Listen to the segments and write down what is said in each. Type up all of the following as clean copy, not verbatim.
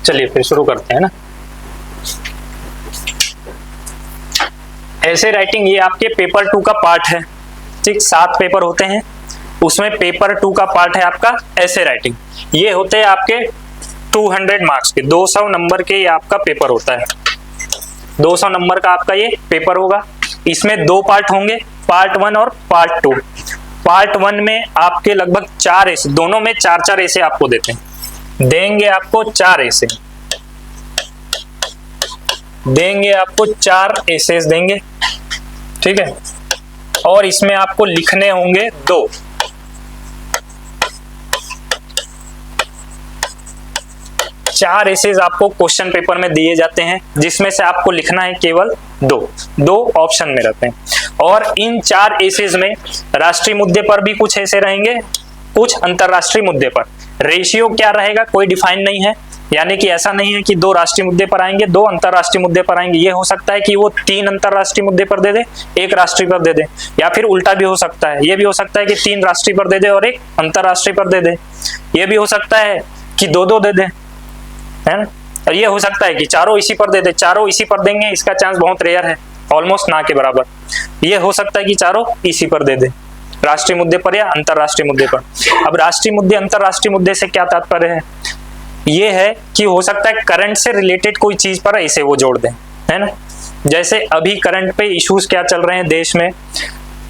चलिए फिर शुरू करते हैं ना। ऐसे राइटिंग ये आपके पेपर 2 का पार्ट है। ठीक, 7 पेपर होते हैं, उसमें पेपर 2 का पार्ट है आपका ऐसे राइटिंग। ये होते हैं आपके 200 मार्क्स के, 200 नंबर के ये आपका पेपर होता है। 200 नंबर का आपका ये पेपर होगा। इसमें 2 पार्ट होंगे, पार्ट 1 और पार्ट 2। पार्ट 1 में आपके लगभग 4 ऐसे, दोनों में 4-4 ऐसे आपको देंगे आपको 4 ऐसे देंगे, आपको 4 एसेस देंगे। ठीक है, और इसमें आपको लिखने होंगे 2। चार एसेज आपको क्वेश्चन पेपर में दिए जाते हैं, जिसमें से आपको लिखना है केवल 2 ऑप्शन में रहते हैं। और इन 4 एसेज में राष्ट्रीय मुद्दे पर भी कुछ ऐसे रहेंगे, कुछ अंतरराष्ट्रीय मुद्दे पर। रेशियो क्या रहेगा कोई डिफाइन नहीं है, यानी कि ऐसा नहीं है कि 2 राष्ट्रीय मुद्दे पर आएंगे 2 अंतरराष्ट्रीय मुद्दे पर आएंगे। ये हो सकता है कि वो 3 अंतरराष्ट्रीय मुद्दे पर दे दे, 1 राष्ट्रीय पर दे दे, या फिर उल्टा भी हो सकता है। ये भी हो सकता है कि 3 राष्ट्रीय पर दे दे और 1 अंतरराष्ट्रीय पर दे दे। ये भी हो सकता है कि 2-2 दे दे, है ना। और ये हो सकता है कि चारों इसी पर दे दे। चारों इसी पर देंगे, इसका चांस बहुत रेयर है, ऑलमोस्ट ना के बराबर। ये हो सकता है कि चारों इसी पर दे दे, राष्ट्रीय मुद्दे पर या अंतरराष्ट्रीय मुद्दे पर। अब राष्ट्रीय मुद्दे अंतरराष्ट्रीय मुद्दे से क्या तात्पर्य है? ये है कि हो सकता है करंट से रिलेटेड कोई चीज पर ऐसे वो जोड़ दें, है ना। जैसे अभी करंट पे इश्यूज क्या चल रहे हैं देश में,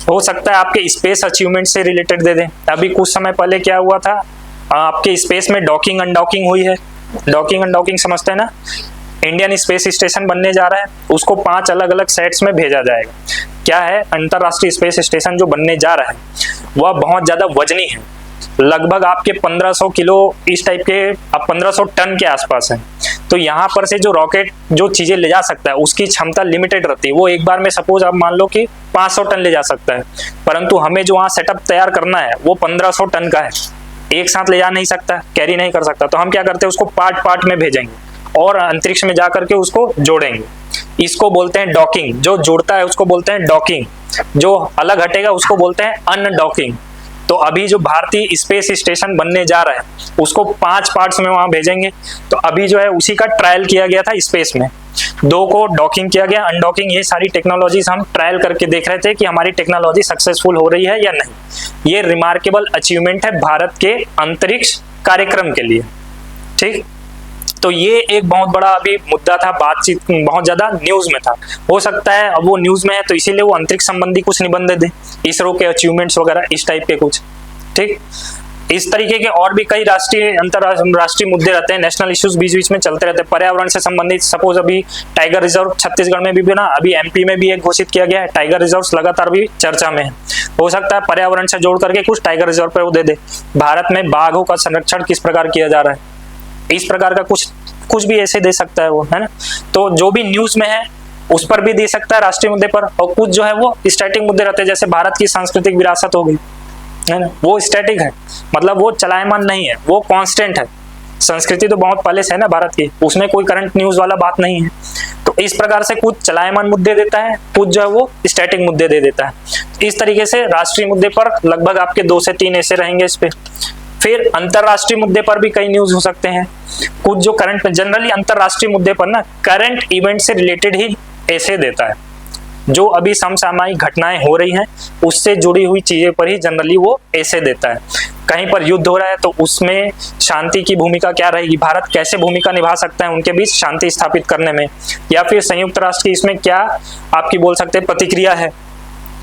हो सकता है आपके स्पेस अचीवमेंट से रिलेटेड दे दें। अभी कुछ समय पहले क्या हुआ था, आपके स्पेस में डॉकिंग अनडॉकिंग हुई है। डॉकिंग अनडॉकिंग समझते हैं ना, इंडियन स्पेस स्टेशन बनने जा रहा है, उसको 5 अलग अलग सेट्स में भेजा जाएगा। क्या है, अंतरराष्ट्रीय स्पेस स्टेशन जो बनने जा रहा है वह बहुत ज्यादा वजनी है, लगभग आपके 1500 किलो इस टाइप के, अब 1500 टन के आसपास है। तो यहाँ पर से जो रॉकेट जो चीजें ले जा सकता है उसकी क्षमता लिमिटेड रहती है। वो एक बार में सपोज आप मान लो कि 500 टन ले जा सकता है, परंतु हमें जो वहाँ सेटअप तैयार करना है वो 1500 टन का है, एक साथ ले जा नहीं सकता, कैरी नहीं कर सकता। तो हम क्या करते हैं, उसको पार्ट पार्ट में भेजेंगे और अंतरिक्ष में जाकर के उसको जोड़ेंगे। इसको बोलते हैं डॉकिंग। जो जुड़ता है उसको बोलते हैं डॉकिंग, जो अलग हटेगा उसको बोलते हैं अनडॉकिंग। तो अभी जो भारतीय स्पेस स्टेशन बनने जा रहा है उसको 5 पार्ट्स में वहां भेजेंगे। तो अभी जो है उसी का ट्रायल किया गया था स्पेस में, 2 को डॉकिंग किया गया, अनडॉकिंग। ये सारी टेक्नोलॉजीज हम ट्रायल करके देख रहे थे कि हमारी टेक्नोलॉजी सक्सेसफुल हो रही है या नहीं। ये रिमार्केबल अचीवमेंट है भारत के अंतरिक्ष कार्यक्रम के लिए। ठीक, तो ये एक बहुत बड़ा अभी मुद्दा था, बातचीत बहुत ज्यादा न्यूज में था। हो सकता है अब वो न्यूज में है तो इसीलिए वो अंतरिक्ष संबंधी कुछ निबंध दे, इसरो के अचीवमेंट्स वगैरह इस टाइप के कुछ। ठीक, इस तरीके के और भी कई राष्ट्रीय अंतरराष्ट्रीय मुद्दे रहते हैं, नेशनल इश्यूज बीच बीच में चलते रहते हैं। पर्यावरण से संबंधित सपोज अभी टाइगर रिजर्व छत्तीसगढ़ में भी ना, अभी एमपी में भी एक घोषित किया गया है। टाइगर रिजर्व लगातार भी चर्चा में है। हो सकता है पर्यावरण से जोड़ करके कुछ टाइगर रिजर्व पर वो दे दे। भारत में बाघों का संरक्षण किस प्रकार किया जा रहा है, इस प्रकार का कुछ भी ऐसे दे सकता है वो, है ना। तो जो भी न्यूज में है उस पर भी दे सकता है राष्ट्रीय मुद्दे पर। और कुछ जो है वो स्टैटिक मुद्दे रहते हैं, जैसे भारत की सांस्कृतिक विरासत हो गई, है ना, वो स्टैटिक है, मतलब वो चलायमान नहीं है, वो कांस्टेंट है। संस्कृति तो बहुत पहले से है ना भारत की, उसमें कोई करंट न्यूज वाला बात नहीं है। तो इस प्रकार से कुछ चलायमान मुद्दे देता है, कुछ जो है वो स्टैटिक मुद्दे दे देता है। इस तरीके से राष्ट्रीय मुद्दे पर लगभग आपके 2 से 3 ऐसे रहेंगे इस पे। फिर अंतरराष्ट्रीय मुद्दे पर भी कई न्यूज हो सकते हैं, कुछ जो करंट में, जनरली अंतरराष्ट्रीय मुद्दे पर ना करंट इवेंट से रिलेटेड ही ऐसे देता है। जो अभी समसामयिक घटनाएं हो रही हैं उससे जुड़ी हुई चीजें पर ही जनरली वो ऐसे देता है। कहीं पर युद्ध हो रहा है तो उसमें शांति की भूमिका क्या रहेगी, भारत कैसे भूमिका निभा सकता है उनके बीच शांति स्थापित करने में, या फिर संयुक्त राष्ट्र की इसमें क्या आपकी बोल सकते हैं प्रतिक्रिया है।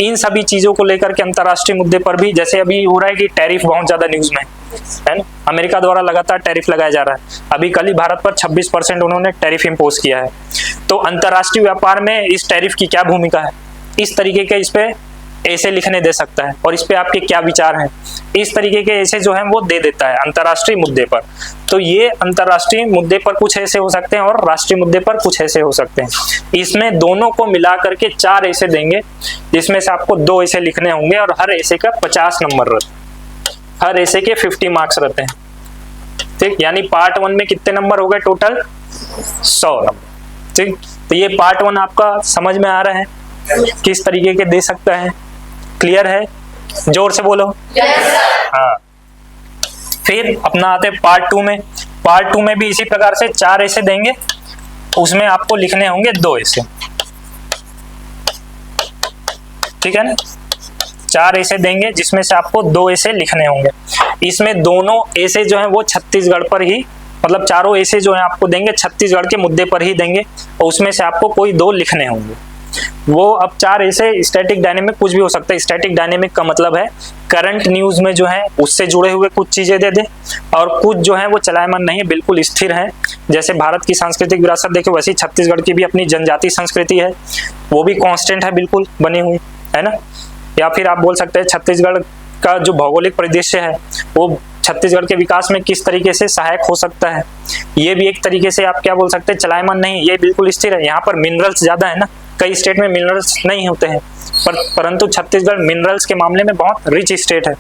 इन सभी चीजों को लेकर के अंतरराष्ट्रीय मुद्दे पर भी, जैसे अभी हो रहा है कि टैरिफ बहुत ज्यादा न्यूज में है ना, अमेरिका द्वारा लगातार टैरिफ लगाया जा रहा है। अभी कल ही भारत पर 26% उन्होंने टैरिफ इंपोज किया है। तो अंतरराष्ट्रीय व्यापार में इस टैरिफ की क्या भूमिका है, इस तरीके के इस पे ऐसे लिखने दे सकता है, और इस पे आपके क्या विचार हैं, इस तरीके के ऐसे जो है वो दे देता है अंतरराष्ट्रीय मुद्दे पर। तो ये अंतरराष्ट्रीय मुद्दे पर कुछ ऐसे हो सकते हैं और राष्ट्रीय मुद्दे पर कुछ ऐसे हो सकते हैं। इसमें दोनों को मिला करके 4 ऐसे देंगे, जिसमें से आपको 2 ऐसे लिखने होंगे और हर ऐसे का 50 नंबर रहते हैं, हर ऐसे के 50 मार्क्स रहते हैं। ठीक, यानी पार्ट 1 में कितने नंबर हो गए टोटल, 100 नंबर। ठीक, तो ये पार्ट 1 आपका समझ में आ रहा है। किस तरीके के दे सकता है? क्लियर है? जोर से बोलो। हाँ, फिर अपना आते हैं पार्ट 2 में। पार्ट 2 में भी इसी प्रकार से 4 ऐसे देंगे, उसमें आपको लिखने होंगे 2 ऐसे, ठीक है ना। 4 ऐसे देंगे जिसमें से आपको 2 ऐसे लिखने होंगे। इसमें दोनों ऐसे जो है वो छत्तीसगढ़ पर ही, मतलब चारों ऐसे जो है आपको देंगे छत्तीसगढ़ के मुद्दे पर ही देंगे, और उसमें से आपको कोई 2 लिखने होंगे। वो अब 4 ऐसे स्टैटिक डायनेमिक कुछ भी हो सकता है। स्टैटिक डायनेमिक का मतलब है करंट न्यूज में जो है उससे जुड़े हुए कुछ चीजें दे दे, और कुछ जो है वो चलायमान नहीं है, बिल्कुल स्थिर है। जैसे भारत की सांस्कृतिक विरासत देखो, वैसी छत्तीसगढ़ की भी अपनी जनजाति संस्कृति है, वो भी कांस्टेंट है, बिल्कुल बनी हुई है ना। या फिर आप बोल सकते हैं छत्तीसगढ़ का जो भौगोलिक परिदृश्य है वो छत्तीसगढ़ के विकास में किस तरीके से सहायक हो सकता है, ये भी एक तरीके से आप क्या बोल सकते हैं, चलायमान नहीं, ये बिल्कुल स्थिर है। यहाँ पर मिनरल्स ज्यादा है ना, कई स्टेट में मिनरल्स नहीं होते हैं, परंतु छत्तीसगढ़ मिनरल्स के मामले में बहुत रिच स्टेट है,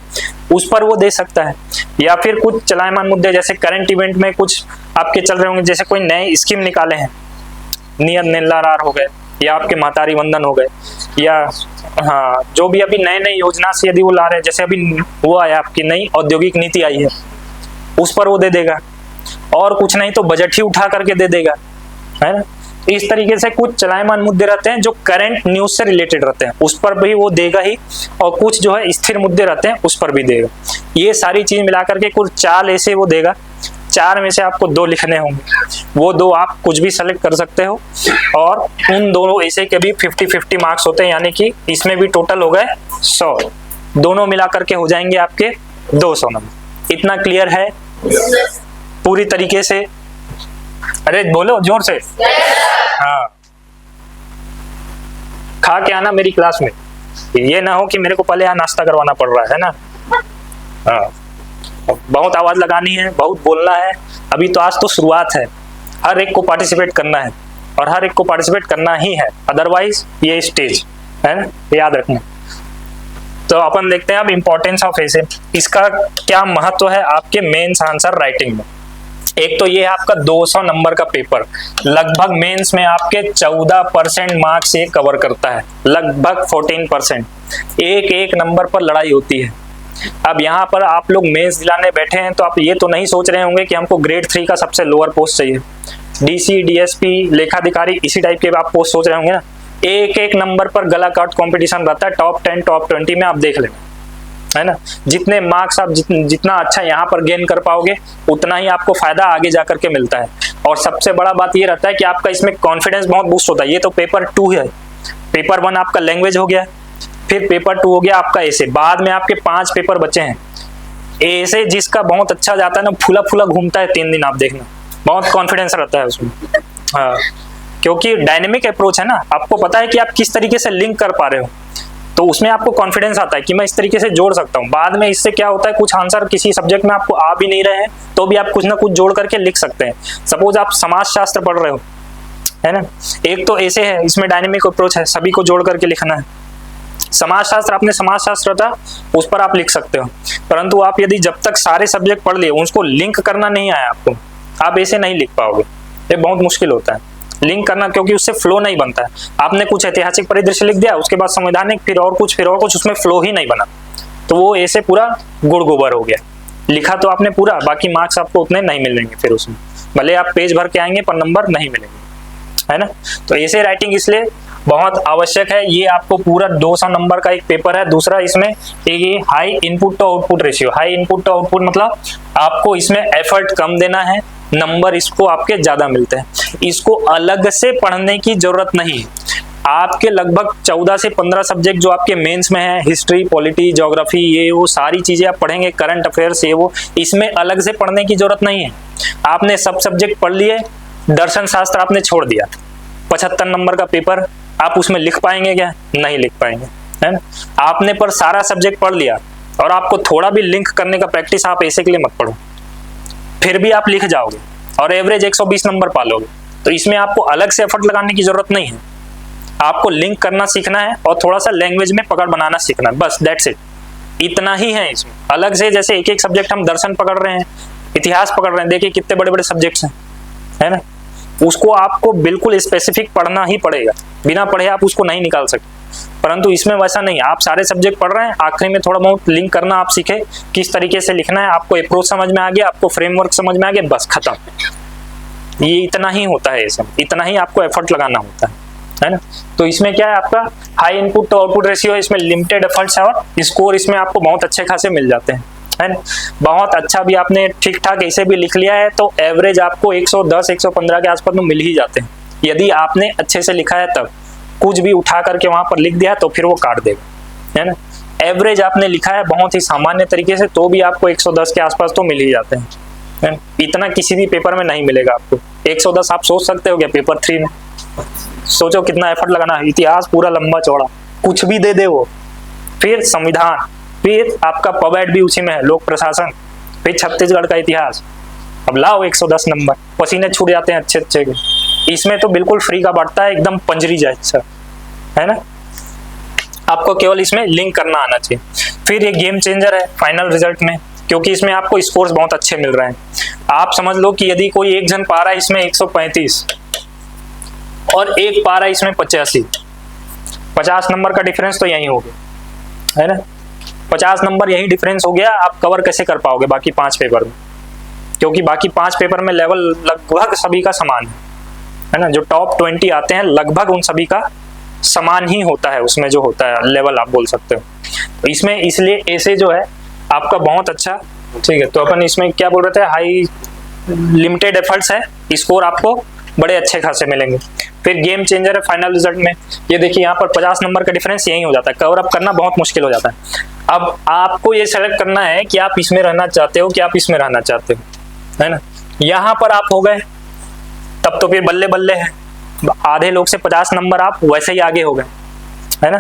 उस पर वो दे सकता है। या फिर कुछ चलायमान मुद्दे जैसे करंट इवेंट में कुछ आपके चल रहे होंगे, जैसे कोई नए स्कीम निकाले हैं, नियत नेल्लारार हो गए, या आपके महतारी वंदन हो गए, या हाँ जो भी अभी नए नए योजना से यदि वो ला रहे हैं, जैसे अभी वो आया आपकी नई औद्योगिक नीति आई है, उस पर वो दे देगा। और कुछ नहीं तो बजट ही उठा करके दे देगा, है ना। इस तरीके से कुछ चलायमान मुद्दे रहते हैं जो करंट न्यूज से रिलेटेड रहते हैं, उस पर भी वो देगा ही, और कुछ जो है स्थिर मुद्दे रहते हैं उस पर भी देगा। ये सारी चीज मिलाकर के कुल 4 ऐसे वो देगा। 4 में से आपको 2 लिखने होंगे, वो 2 आप कुछ भी सेलेक्ट कर सकते हो, और उन दोनों ऐसे के भी 50-50 मार्क्स होते हैं, यानी कि इसमें भी टोटल हो गए 100, दोनों मिलाकर के हो जाएंगे आपके 200 नंबर। इतना क्लियर है पूरी तरीके से? अरे बोलो जोर से। हाँ, खा के आना मेरी क्लास में, ये ना हो कि मेरे को पहले यहाँ नाश्ता करवाना पड़ रहा है ना। हाँ, बहुत आवाज लगानी है, बहुत बोलना है, अभी तो आज तो शुरुआत है। हर एक को पार्टिसिपेट करना है, और हर एक को पार्टिसिपेट करना ही है, अदरवाइज ये स्टेज है ना, याद रखना। तो अपन देखते हैं अब इम्पोर्टेंस ऑफ ऐसे, इसका क्या महत्व है आपके मेंस आंसर राइटिंग में। एक तो ये है आपका 200 नंबर का पेपर, लगभग मेंस में आपके 14% मार्क्स ये कवर करता है, लगभग 14%। एक नंबर पर लड़ाई होती है। अब यहाँ पर आप लोग मेंस दिलाने बैठे हैं तो आप ये तो नहीं सोच रहे होंगे कि हमको ग्रेड 3 का सबसे लोअर पोस्ट चाहिए, डीसी डीएसपी लेखाधिकारी इसी टाइप के आप पोस्ट सोच रहे होंगे ना। एक नंबर पर गला काट कंपटीशन रहता है, टॉप 10 टॉप 20 में आप देख लेना, है ना। जितने मार्क्स आप जितना अच्छा यहाँ पर गेन कर पाओगे उतना ही आपको फायदा आगे जाकर के मिलता है। और सबसे बड़ा बात ये रहता है कि आपका इसमें कॉन्फिडेंस बहुत बूस्ट होता है। ये तो पेपर 2 है, पेपर 1 आपका लैंग्वेज हो गया, फिर पेपर 2 हो गया आपका ऐसे, बाद में आपके 5 पेपर बचे हैं। ऐसे जिसका बहुत अच्छा जाता है ना, फूला फूला घूमता है 3 दिन, आप देखना बहुत कॉन्फिडेंस रहता है उसमें। हाँ, क्योंकि डायनेमिक अप्रोच है ना, आपको पता है कि आप किस तरीके से लिंक कर पा रहे हो, तो उसमें आपको कॉन्फिडेंस आता है कि मैं इस तरीके से जोड़ सकता हूँ। बाद में इससे क्या होता है, कुछ आंसर किसी सब्जेक्ट में आपको आ भी नहीं रहे हैं तो भी आप कुछ ना कुछ जोड़ करके लिख सकते हैं। सपोज आप समाजशास्त्र पढ़ रहे हो, है ना, एक तो ऐसे है, इसमें डायनेमिक अप्रोच है, सभी को जोड़ करके लिखना है। समाजशास्त्र, आपने समाजशास्त्र था उस पर आप लिख सकते हो, परंतु आप यदि जब तक सारे सब्जेक्ट पढ़ लिए उसको लिंक करना नहीं आया आपको, आप ऐसे नहीं लिख पाओगे, ये बहुत मुश्किल होता है लिंक करना, क्योंकि उससे फ्लो नहीं बनता है। आपने कुछ ऐतिहासिक परिदृश्य लिख दिया, उसके बाद संवैधानिक, फिर और कुछ, उसमें फ्लो ही नहीं बना, तो वो ऐसे पूरा गुड़ गोबर हो गया। लिखा तो आपने पूरा, बाकी मार्क्स आपको उतने नहीं मिलेंगे, फिर उसमें भले आप पेज भर के आएंगे पर नंबर नहीं मिलेंगे, है ना। तो ऐसे राइटिंग इसलिए बहुत आवश्यक है। ये आपको पूरा 200 नंबर का एक पेपर है। दूसरा इसमें ये high input to output ratio, high input to output मतलब आपको इसमें एफर्ट कम देना है, नंबर इसको आपके ज्यादा मिलते हैं। इसको अलग से पढ़ने की जरूरत नहीं है। आपके लगभग 14 से 15 सब्जेक्ट जो आपके मेंस में है, हिस्ट्री, पॉलिटी, ज्योग्राफी, ये वो सारी चीजें आप पढ़ेंगे, करंट अफेयर्स, ये वो, इसमें अलग से पढ़ने की जरूरत नहीं है। आपने सब सब्जेक्ट पढ़ लिए, दर्शन शास्त्र आपने छोड़ दिया, 75 नंबर का पेपर, आप उसमें लिख पाएंगे क्या? नहीं लिख पाएंगे, है ना। आपने पर सारा सब्जेक्ट पढ़ लिया और आपको थोड़ा भी लिंक करने का प्रैक्टिस, आप ऐसे के लिए मत पढ़ो, फिर भी आप लिख जाओगे और एवरेज 120 नंबर पालोगे। तो इसमें आपको अलग से एफर्ट लगाने की जरूरत नहीं है, आपको लिंक करना सीखना है और थोड़ा सा लैंग्वेज में पकड़ बनाना सीखना है, बस दैट्स इट, इतना ही है इसमें। अलग से जैसे एक एक सब्जेक्ट हम दर्शन पकड़ रहे हैं, इतिहास पकड़ रहे हैं, देखिए कितने बड़े बड़े सब्जेक्ट्स हैं, है ना। उसको आपको बिल्कुल स्पेसिफिक पढ़ना ही पड़ेगा, बिना पढ़े आप उसको नहीं निकाल सकते। परंतु इसमें वैसा नहीं, आप सारे सब्जेक्ट पढ़ रहे हैं, आखिरी में थोड़ा बहुत लिंक करना आप सीखे, किस तरीके से लिखना है, आपको अप्रोच समझ में आ गया, आपको फ्रेमवर्क समझ में आ गया, बस खत्म। ये इतना ही होता है, इसमें इतना ही आपको एफर्ट लगाना होता है ना। तो इसमें क्या है, आपका high input to output ratio है, इसमें लिमिटेड एफर्ट्स है और स्कोर इसमें आपको बहुत अच्छे खासे मिल जाते हैं, है ना। बहुत अच्छा भी आपने ठीक ठाक ऐसे भी लिख लिया है तो एवरेज आपको 110 115 के आसपास में मिल ही जाते हैं, यदि आपने अच्छे से लिखा है तब। कुछ भी उठा करके वहां पर लिख दिया तो फिर वो काट देगा, है ना। एवरेज आपने लिखा है बहुत ही सामान्य तरीके से तो भी आपको 110 के आसपास तो मिल ही जाते हैं, है ना। इतना किसी भी पेपर में नहीं मिलेगा आपको। 110 आप सोच सकते हो क्या पेपर 3 में, सोचो कितना एफर्ट लगाना है। इतिहास पूरा लंबा चौड़ा कुछ भी दे दे वो, फिर संविधान, फिर आपका पवेट भी उसी में है, लोक प्रशासन, फिर छत्तीसगढ़ का इतिहास। अब लाओ 110 नंबर, पसीने छूट जाते हैं अच्छे अच्छे के। इसमें तो बिल्कुल फ्री का बढ़ता है, एकदम पंजरी जैसा, है ना। आपको केवल इसमें लिंक करना आना चाहिए। फिर ये गेम चेंजर है फाइनल रिजल्ट में, क्योंकि इसमें आपको स्कोर्स बहुत अच्छे मिल रहे हैं। आप समझ लो कि यदि कोई एक जन पा रहा है इसमें 135 और एक पा रहा है इसमें 85, 50 नंबर का डिफरेंस तो यही हो गया, है ना। 50 नंबर यही डिफरेंस हो गया, आप कवर कैसे कर पाओगे बाकी 5 पेपर में, क्योंकि बाकी 5 पेपर में लेवल लगभग सभी का समान है ना। जो टॉप 20 आते हैं लगभग उन सभी का समान ही होता है, उसमें जो होता है लेवल आप बोल सकते हो। तो इसमें इसलिए ऐसे जो है आपका बहुत अच्छा, ठीक है। तो अपन इसमें क्या बोल रहे थे, हाई लिमिटेड एफर्ट्स है, स्कोर आपको बड़े अच्छे खासे मिलेंगे। फिर गेम चेंजर है फाइनल रिजल्ट में, ये देखिए यहाँ पर 50 नंबर का डिफरेंस यही हो जाता है, कवर अप करना बहुत मुश्किल हो जाता है। अब आपको ये सेलेक्ट करना है कि आप इसमें रहना चाहते हो कि आप इसमें रहना चाहते हो, है ना। यहाँ पर आप हो गए तब तो फिर बल्ले बल्ले है, आधे लोग से 50 नंबर आप वैसे ही आगे हो गए, है ना।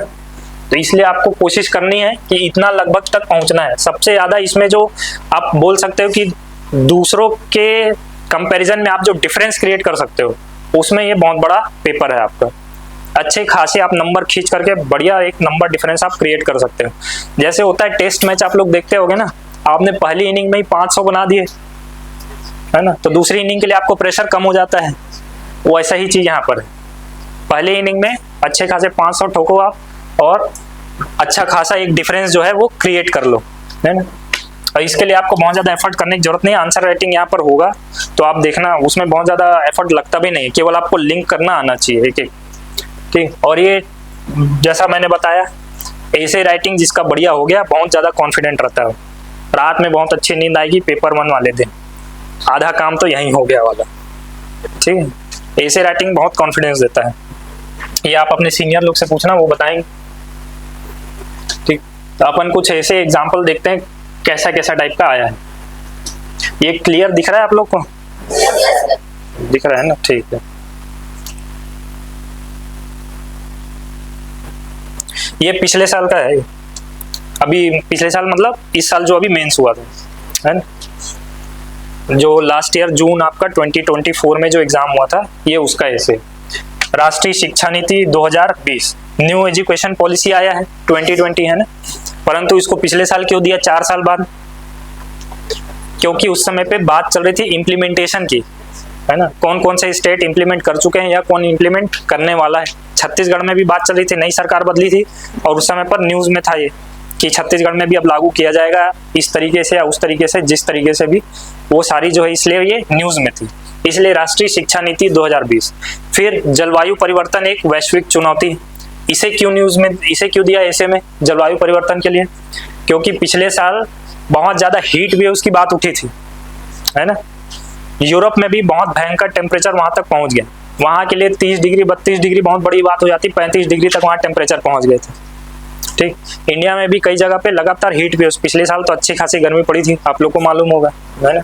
तो इसलिए आपको कोशिश करनी है कि इतना लगभग तक पहुंचना है। सबसे ज्यादा इसमें जो आप बोल सकते हो कि दूसरों के कंपैरिजन में आप जो डिफरेंस क्रिएट कर सकते हो, उसमें ये बहुत बड़ा पेपर है आपका। अच्छे खासे आप नंबर खींच करके बढ़िया एक नंबर डिफरेंस आप क्रिएट कर सकते हो। जैसे होता है टेस्ट मैच, आप लोग देखते होगे ना, आपने पहली इनिंग में ही 500 बना दिए, है ना, तो दूसरी इनिंग के लिए आपको प्रेशर कम हो जाता है। वैसा ही चीज यहाँ पर है, पहले इनिंग में अच्छे खासे 500 ठोको आप और अच्छा खासा एक डिफरेंस जो है वो क्रिएट कर लो, है ना। और इसके लिए आपको बहुत ज्यादा एफर्ट करने की जरूरत नहीं है। आंसर राइटिंग यहाँ पर होगा तो आप देखना, उसमें बहुत ज्यादा एफर्ट लगता भी नहीं है, केवल आपको लिंक करना आना चाहिए एक एक, ठीक। और ये जैसा मैंने बताया, ऐसे राइटिंग जिसका बढ़िया हो गया बहुत ज्यादा कॉन्फिडेंट रहता है, रात में बहुत अच्छी नींद आएगी पेपर 1 वाले दिन, आधा काम तो यही हो गया वाला, ठीक है। ऐसे राइटिंग बहुत कॉन्फिडेंस देता है, ये आप अपने सीनियर लोग से पूछना, वो बताएंगे, ठीक। तो अपन कुछ ऐसे एग्जाम्पल देखते हैं कैसा कैसा टाइप का आया है। ये क्लियर दिख रहा है आप लोग को, दिख रहा है ना, ठीक है। ये पिछले साल का है, अभी पिछले साल मतलब इस साल जो अभी मेंस हुआ था, है ना, जो लास्ट ईयर जून आपका 2024 में जो एग्जाम हुआ था, ये उसका ऐसे राष्ट्रीय शिक्षा नीति 2020 न्यू एजुकेशन पॉलिसी आया है 2020, है ना। परंतु इसको पिछले साल क्यों दिया 4 साल बाद, क्योंकि उस समय पे बात चल रही थी इम्प्लीमेंटेशन की, है ना, कौन कौन से स्टेट इंप्लीमेंट कर चुके हैं या कौन इंप्लीमेंट करने वाला है। छत्तीसगढ़ में भी बात चल रही थी, नई सरकार बदली थी और उस समय पर न्यूज में था ये कि छत्तीसगढ़ में भी अब लागू किया जाएगा इस तरीके से या उस तरीके से, जिस तरीके से भी, वो सारी जो है, इसलिए ये न्यूज में थी। इसलिए राष्ट्रीय शिक्षा नीति 2020। फिर जलवायु परिवर्तन एक वैश्विक चुनौती, इसे क्यों न्यूज में, इसे क्यों दिया ऐसे में जलवायु परिवर्तन के लिए, क्योंकि पिछले साल बहुत ज्यादा हीट वेव्स की बात उठी थी, है ना। यूरोप में भी बहुत भयंकर टेम्परेचर वहां तक पहुंच गया, वहां के लिए 30 डिग्री 32 डिग्री बहुत बड़ी बात हो जाती, 35 डिग्री तक वहां टेम्परेचर पहुंच गए थे, ठीक। इंडिया में भी कई जगह पे लगातार हीट वेव्स, पिछले साल तो अच्छी खासी गर्मी पड़ी थी, आप लोग को मालूम होगा, है ना।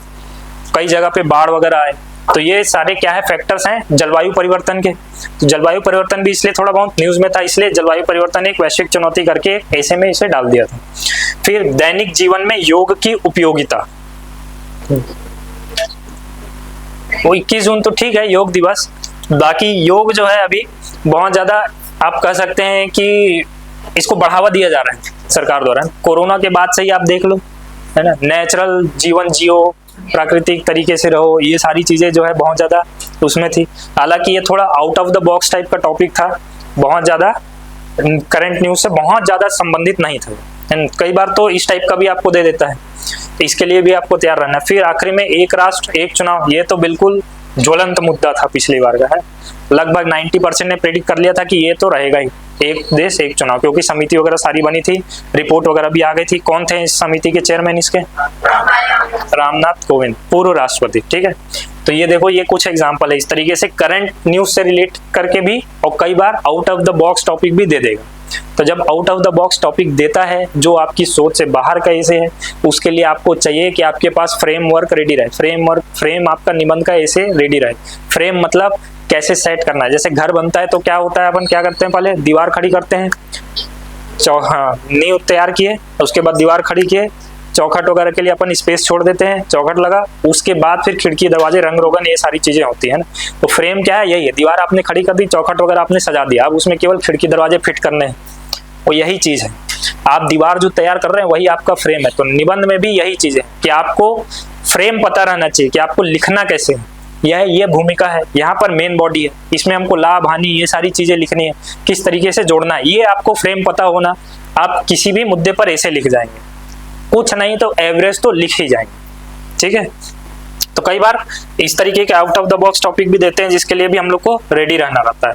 कई जगह पे बाढ़ वगैरह आए, तो ये सारे क्या है, फैक्टर्स हैं जलवायु परिवर्तन के। तो जलवायु परिवर्तन भी इसलिए थोड़ा बहुत न्यूज में था, इसलिए जलवायु परिवर्तन एक वैश्विक चुनौती करके ऐसे में इसे डाल दिया था। फिर दैनिक जीवन में योग की उपयोगिता, वो 21 जून तो ठीक है योग दिवस, बाकी योग जो है अभी बहुत ज्यादा आप कह सकते हैं कि इसको बढ़ावा दिया जा रहा है सरकार द्वारा। कोरोना के बाद से ही आप देख लो, है ना, नेचुरल जीवन जियो, प्राकृतिक तरीके से रहो, ये सारी चीजें जो है बहुत ज्यादा उसमें थी। हालांकि ये थोड़ा out of the box type का टॉपिक था, बहुत ज़्यादा करंट न्यूज़ से बहुत ज़्यादा संबंधित नहीं था। कई बार तो इस टाइप का भी आपको दे देता है, तो इसके लिए भी आपको तैयार रहना है। फिर आखिरी में एक राष्ट्र एक चुनाव, ये तो बिल्कुल ज्वलंत मुद्दा था पिछली बार का है। लगभग 90% ने प्रेडिक्ट कर लिया था कि ये तो रहेगा ही, एक देश एक चुनाव, क्योंकि समिति वगैरह सारी बनी थी, रिपोर्ट वगैरह भी आ गई थी। कौन थे इस समिति के चेयरमैन इसके? रामनाथ कोविंद, पूर्व राष्ट्रपति। ठीक है, तो ये देखो, ये कुछ एग्जांपल है इस तरीके से करंट न्यूज से रिलेट करके भी, और कई बार out of the box topic भी दे देगा। तो जब out of the box topic देता है जो आपकी सोच से बाहर का ऐसे है, उसके लिए आपको चाहिए कि आपके पास फ्रेमवर्क रेडी रहे। फ्रेम आपका निबंध का ऐसे रेडी रहे। फ्रेम मतलब कैसे सेट करना है। जैसे घर बनता है तो क्या होता है, अपन क्या करते हैं, पहले दीवार खड़ी करते हैं, नींव तैयार किए, उसके बाद दीवार खड़ी किए, चौखट वगैरह के लिए अपन स्पेस छोड़ देते हैं, चौखट लगा, उसके बाद फिर खिड़की दरवाजे रंग रोगन ये सारी चीजें होती है ना। तो फ्रेम क्या है, यही है, दीवार आपने खड़ी कर दी, चौखट वगैरह आपने सजा दिया, अब उसमें केवल खिड़की दरवाजे फिट करने हैं, वो यही चीज है। आप दीवार जो तैयार कर रहे हैं वही आपका फ्रेम है। तो निबंध में भी यही चीज है कि आपको फ्रेम पता रहना चाहिए कि आपको लिखना कैसे है। ये भूमिका है, यहाँ पर मेन बॉडी है, इसमें हमको लाभ हानि ये सारी चीजें लिखनी है, किस तरीके से जोड़ना है, ये आपको फ्रेम पता होना। आप किसी भी मुद्दे पर ऐसे लिख जाएंगे, कुछ नहीं तो एवरेज तो लिख ही जाएंगे। ठीक है, तो कई बार इस तरीके के out of the box topic भी देते हैं, जिसके लिए भी हम लोग को रेडी रहना रहता है।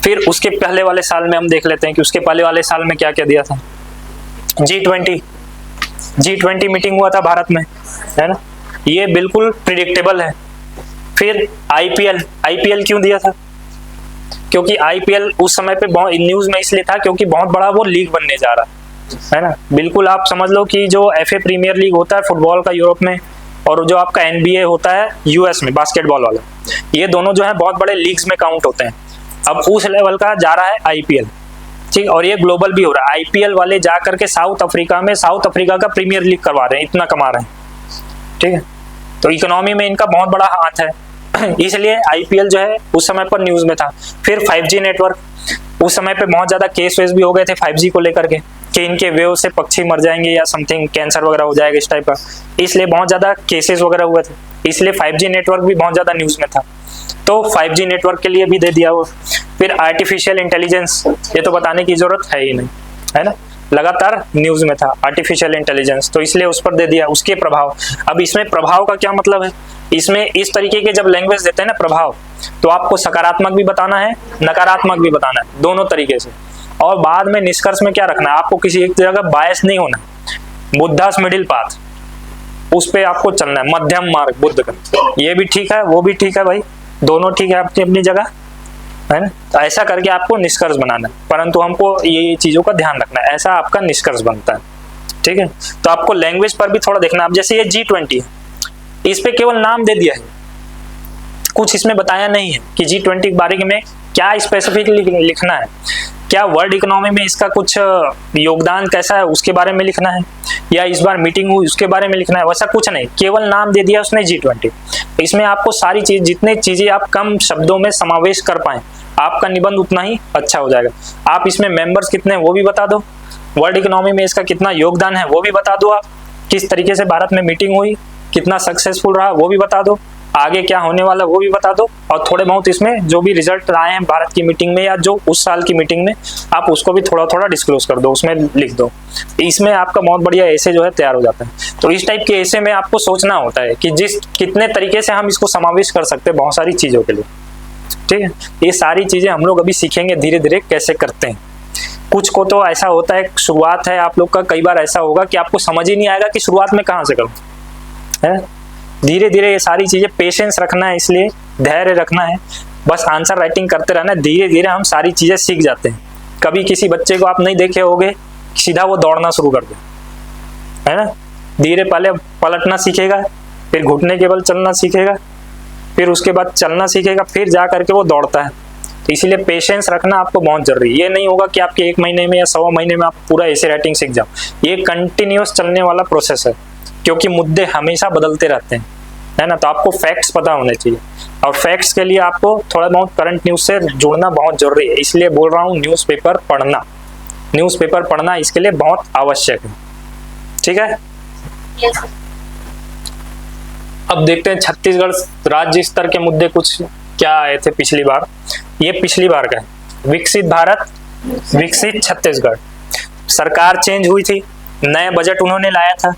फिर उसके पहले वाले साल में हम देख लेते हैं कि उसके पहले वाले साल में क्या क्या दिया था। G20 मीटिंग हुआ था भारत में, है ना, ये बिल्कुल प्रिडिक्टेबल है। फिर आईपीएल क्यों दिया था? क्योंकि आईपीएल उस समय पे बहुत न्यूज में इसलिए था क्योंकि बहुत बड़ा वो लीग बनने जा रहा है ना। बिल्कुल आप समझ लो कि जो एफए प्रीमियर लीग होता है फुटबॉल का यूरोप में, और जो आपका एनबीए होता है यूएस में बास्केटबॉल वाला, ये दोनों जो है बहुत बड़े लीग्स में काउंट होते हैं। अब उस लेवल का जा रहा है आईपीएल, ठीक, और ये ग्लोबल भी हो रहा है। आईपीएल वाले जा करके साउथ अफ्रीका का प्रीमियर लीग करवा रहे हैं, इतना कमा रहे हैं। ठीक है, तो इकोनॉमी में इनका बहुत बड़ा हाथ है, इसलिए आईपीएल जो है उस समय पर न्यूज में था। फिर 5G नेटवर्क, उस समय पे बहुत ज्यादा केस वेस भी हो गए थे 5G को लेकर के कि इनके वेव से पक्षी मर जाएंगे या समथिंग कैंसर वगैरह हो जाएगा इस टाइप का, इसलिए बहुत ज्यादा केसेस वगैरह हुए थे, इसलिए 5G नेटवर्क भी बहुत ज्यादा न्यूज में था। तो 5G नेटवर्क के लिए भी दे दिया वो। फिर आर्टिफिशियल इंटेलिजेंस, ये तो बताने की जरूरत है ही नहीं, है ना, लगातार न्यूज में था आर्टिफिशियल इंटेलिजेंस, तो इसलिए उस पर दे दिया। उसके प्रभाव, अब इसमें प्रभाव का क्या मतलब है, इसमें इस तरीके के जब लैंग्वेज देते हैं ना प्रभाव, तो आपको सकारात्मक भी बताना है, नकारात्मक भी बताना है, दोनों तरीके से। और बाद में निष्कर्ष में क्या रखना है, आपको किसी एक जगह बायस नहीं होना, बुद्धास मिडिल पाथ, उस पे आपको चलना है, मध्यम मार्ग बुद्ध का। ये भी ठीक है, वो भी ठीक है भाई, दोनों ठीक है अपनी अपनी जगह, है ना। तो ऐसा करके आपको निष्कर्ष बनाना है, परंतु हमको ये चीजों का ध्यान रखना है, ऐसा आपका निष्कर्ष बनता है। ठीक है, तो आपको लैंग्वेज पर भी थोड़ा देखना। अब जैसे ये G20 है, इस पे केवल नाम दे दिया है, कुछ इसमें बताया नहीं है कि G20 के बारे में क्या स्पेसिफिकली लिखना है, क्या वर्ल्ड इकोनॉमी में इसका कुछ योगदान कैसा है उसके बारे में लिखना है, या इस बार मीटिंग हुई उसके बारे में लिखना है, वैसा कुछ नहीं, केवल नाम दे दिया उसने G20। इसमें आपको सारी चीज, जितने चीजें आप कम शब्दों में समावेश कर पाए, आपका निबंध उतना ही अच्छा हो जाएगा। आप इसमें मेंबर्स कितने हैं वो भी बता दो, वर्ल्ड इकोनॉमी में इसका कितना योगदान है वो भी बता दो, आप किस तरीके से भारत में मीटिंग हुई, कितना सक्सेसफुल रहा वो भी बता दो, आगे क्या होने वाला वो भी बता दो, और थोड़े बहुत इसमें जो भी रिजल्ट आए हैं भारत की मीटिंग में या जो उस साल की मीटिंग में, आप उसको भी थोड़ा थोड़ा डिस्क्लोज कर दो, उसमें लिख दो। इसमें आपका बहुत बढ़िया ऐसे जो है तैयार हो जाता है। तो इस टाइप के ऐसे में आपको सोचना होता है कि कितने तरीके से हम इसको समावेश कर सकते हैं बहुत सारी चीजों के लिए। ठीक है, ये सारी चीजें हम लोग अभी सीखेंगे धीरे धीरे कैसे करते हैं। कुछ को तो ऐसा होता है, शुरुआत है आप लोग का, कई बार ऐसा होगा कि आपको समझ ही नहीं आएगा कि शुरुआत में कहाँ से करूँ, है। धीरे धीरे ये सारी चीजें, पेशेंस रखना है, इसलिए धैर्य रखना है, बस आंसर राइटिंग करते रहना है। धीरे धीरे हम सारी चीजें सीख जाते हैं। कभी किसी बच्चे को आप नहीं देखे होंगे सीधा वो दौड़ना शुरू कर दे, है ना, धीरे पहले पलटना सीखेगा, फिर घुटने के बल चलना सीखेगा, फिर उसके बाद चलना सीखेगा, फिर जा करके वो दौड़ता है। तो इसीलिए पेशेंस रखना आपको बहुत जरूरी है। ये नहीं होगा कि आपके 1 महीने में या 1.25 महीने में आप पूरा ऐसे राइटिंग सीख जाओ, ये कंटिन्यूअस चलने वाला प्रोसेस है, क्योंकि मुद्दे हमेशा बदलते रहते हैं, है ना। तो आपको फैक्ट्स पता होने चाहिए, और फैक्ट्स के लिए आपको थोड़ा बहुत करंट न्यूज से जुड़ना बहुत जरूरी है। इसलिए बोल रहा हूँ न्यूज़पेपर पढ़ना इसके लिए बहुत आवश्यक है। ठीक है, अब देखते हैं छत्तीसगढ़ राज्य स्तर के मुद्दे कुछ क्या आए थे पिछली बार। ये पिछली बार का है, विकसित भारत विकसित छत्तीसगढ़। सरकार चेंज हुई थी, नए बजट उन्होंने लाया था,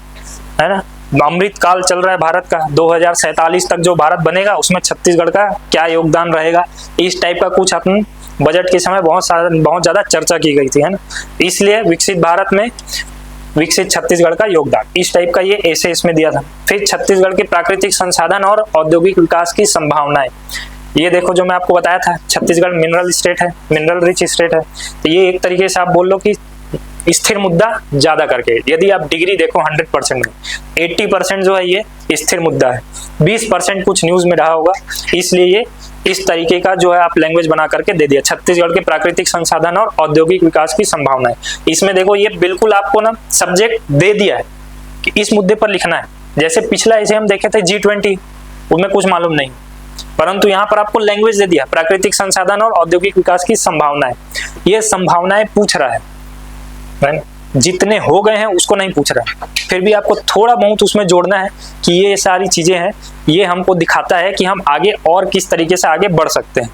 है ना। अमृत काल चल रहा है भारत का, 2047 तक जो भारत बनेगा उसमें छत्तीसगढ़ का क्या योगदान रहेगा, इस टाइप का कुछ अपन बजट के समय बहुत ज्यादा चर्चा की गई थी, है ना। इसलिए विकसित भारत में विकसित छत्तीसगढ़ का योगदान, इस टाइप का ये ऐसे इसमें दिया था। फिर छत्तीसगढ़ के प्राकृतिक संसाधन और औद्योगिक विकास की संभावनाएं, ये देखो जो मैं आपको बताया था, छत्तीसगढ़ मिनरल स्टेट है, मिनरल रिच स्टेट है, तो ये एक तरीके से आप बोल लो कि स्थिर मुद्दा ज्यादा करके। यदि आप डिग्री देखो 100% में 80% जो है ये स्थिर मुद्दा है, 20% कुछ न्यूज में रहा होगा, इसलिए ये इस तरीके का जो है आप लैंग्वेज बना करके दे दिया, छत्तीसगढ़ के प्राकृतिक संसाधन और औद्योगिक विकास की संभावनाएं। इसमें देखो ये बिल्कुल आपको ना सब्जेक्ट दे दिया है कि इस मुद्दे पर लिखना है। जैसे पिछला ऐसे हम देखे थे G20, उनमें कुछ मालूम नहीं, परंतु यहाँ पर आपको लैंग्वेज दे दिया, प्राकृतिक संसाधन और औद्योगिक विकास की संभावनाएं। ये संभावनाएं पूछ रहा है, जितने हो गए हैं उसको नहीं पूछ रहा है, फिर भी आपको थोड़ा बहुत उसमें जोड़ना है कि ये सारी चीजें हैं, ये हमको दिखाता है कि हम आगे और किस तरीके से आगे बढ़ सकते हैं,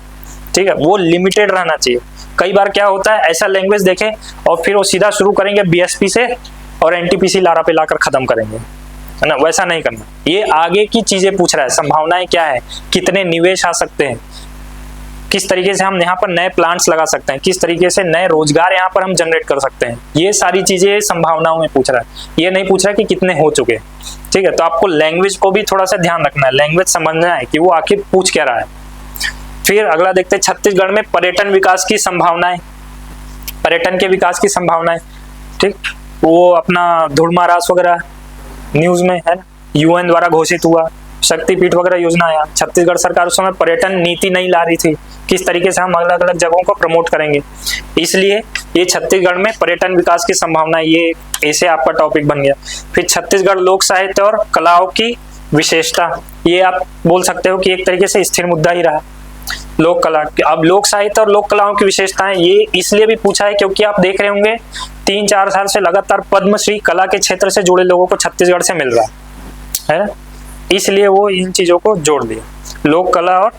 ठीक है। वो लिमिटेड रहना चाहिए। कई बार क्या होता है, ऐसा लैंग्वेज देखें और फिर वो सीधा शुरू करेंगे BSP से और NTPC लारा पे लाकर खत्म करेंगे, है ना, वैसा नहीं करना। ये आगे की चीजें पूछ रहा है, संभावनाएं क्या है, कितने निवेश आ सकते हैं, किस तरीके से हम यहाँ पर नए प्लांट्स लगा सकते हैं, किस तरीके से नए रोजगार यहाँ पर हम जनरेट कर सकते हैं, ये सारी चीजें संभावनाओं में पूछ रहा है। ये नहीं पूछ रहा है कि कितने हो चुके, ठीक है। तो आपको लैंग्वेज को भी थोड़ा सा ध्यान रखना है, लैंग्वेज समझना है कि वो आखिर पूछ क्या रहा है। फिर अगला देखते हैं छत्तीसगढ़ में पर्यटन विकास की संभावनाएं, पर्यटन के विकास की संभावनाएं, ठीक। वो अपना धुड़ महाराज वगैरह न्यूज में है ना, UN द्वारा घोषित हुआ, शक्तिपीठ वगैरह योजना आया। छत्तीसगढ़ सरकार उस समय पर्यटन नीति नहीं ला रही थी, किस तरीके से हम अलग अलग जगहों को प्रमोट करेंगे, इसलिए ये छत्तीसगढ़ में पर्यटन विकास की संभावना, ये ऐसे आपका टॉपिक बन गया। फिर छत्तीसगढ़ लोक साहित्य और कलाओं की विशेषता, ये आप बोल सकते हो कि एक तरीके से स्थिर मुद्दा ही रहा। लोक कला, अब लोक साहित्य और लोक कलाओं की विशेषताएं, ये इसलिए भी पूछा है क्योंकि आप देख रहे होंगे 3-4 साल से लगातार पद्मश्री कला के क्षेत्र से जुड़े लोगों को छत्तीसगढ़ से मिल रहा है, इसलिए वो इन चीजों को जोड़ दिया। लोक कला और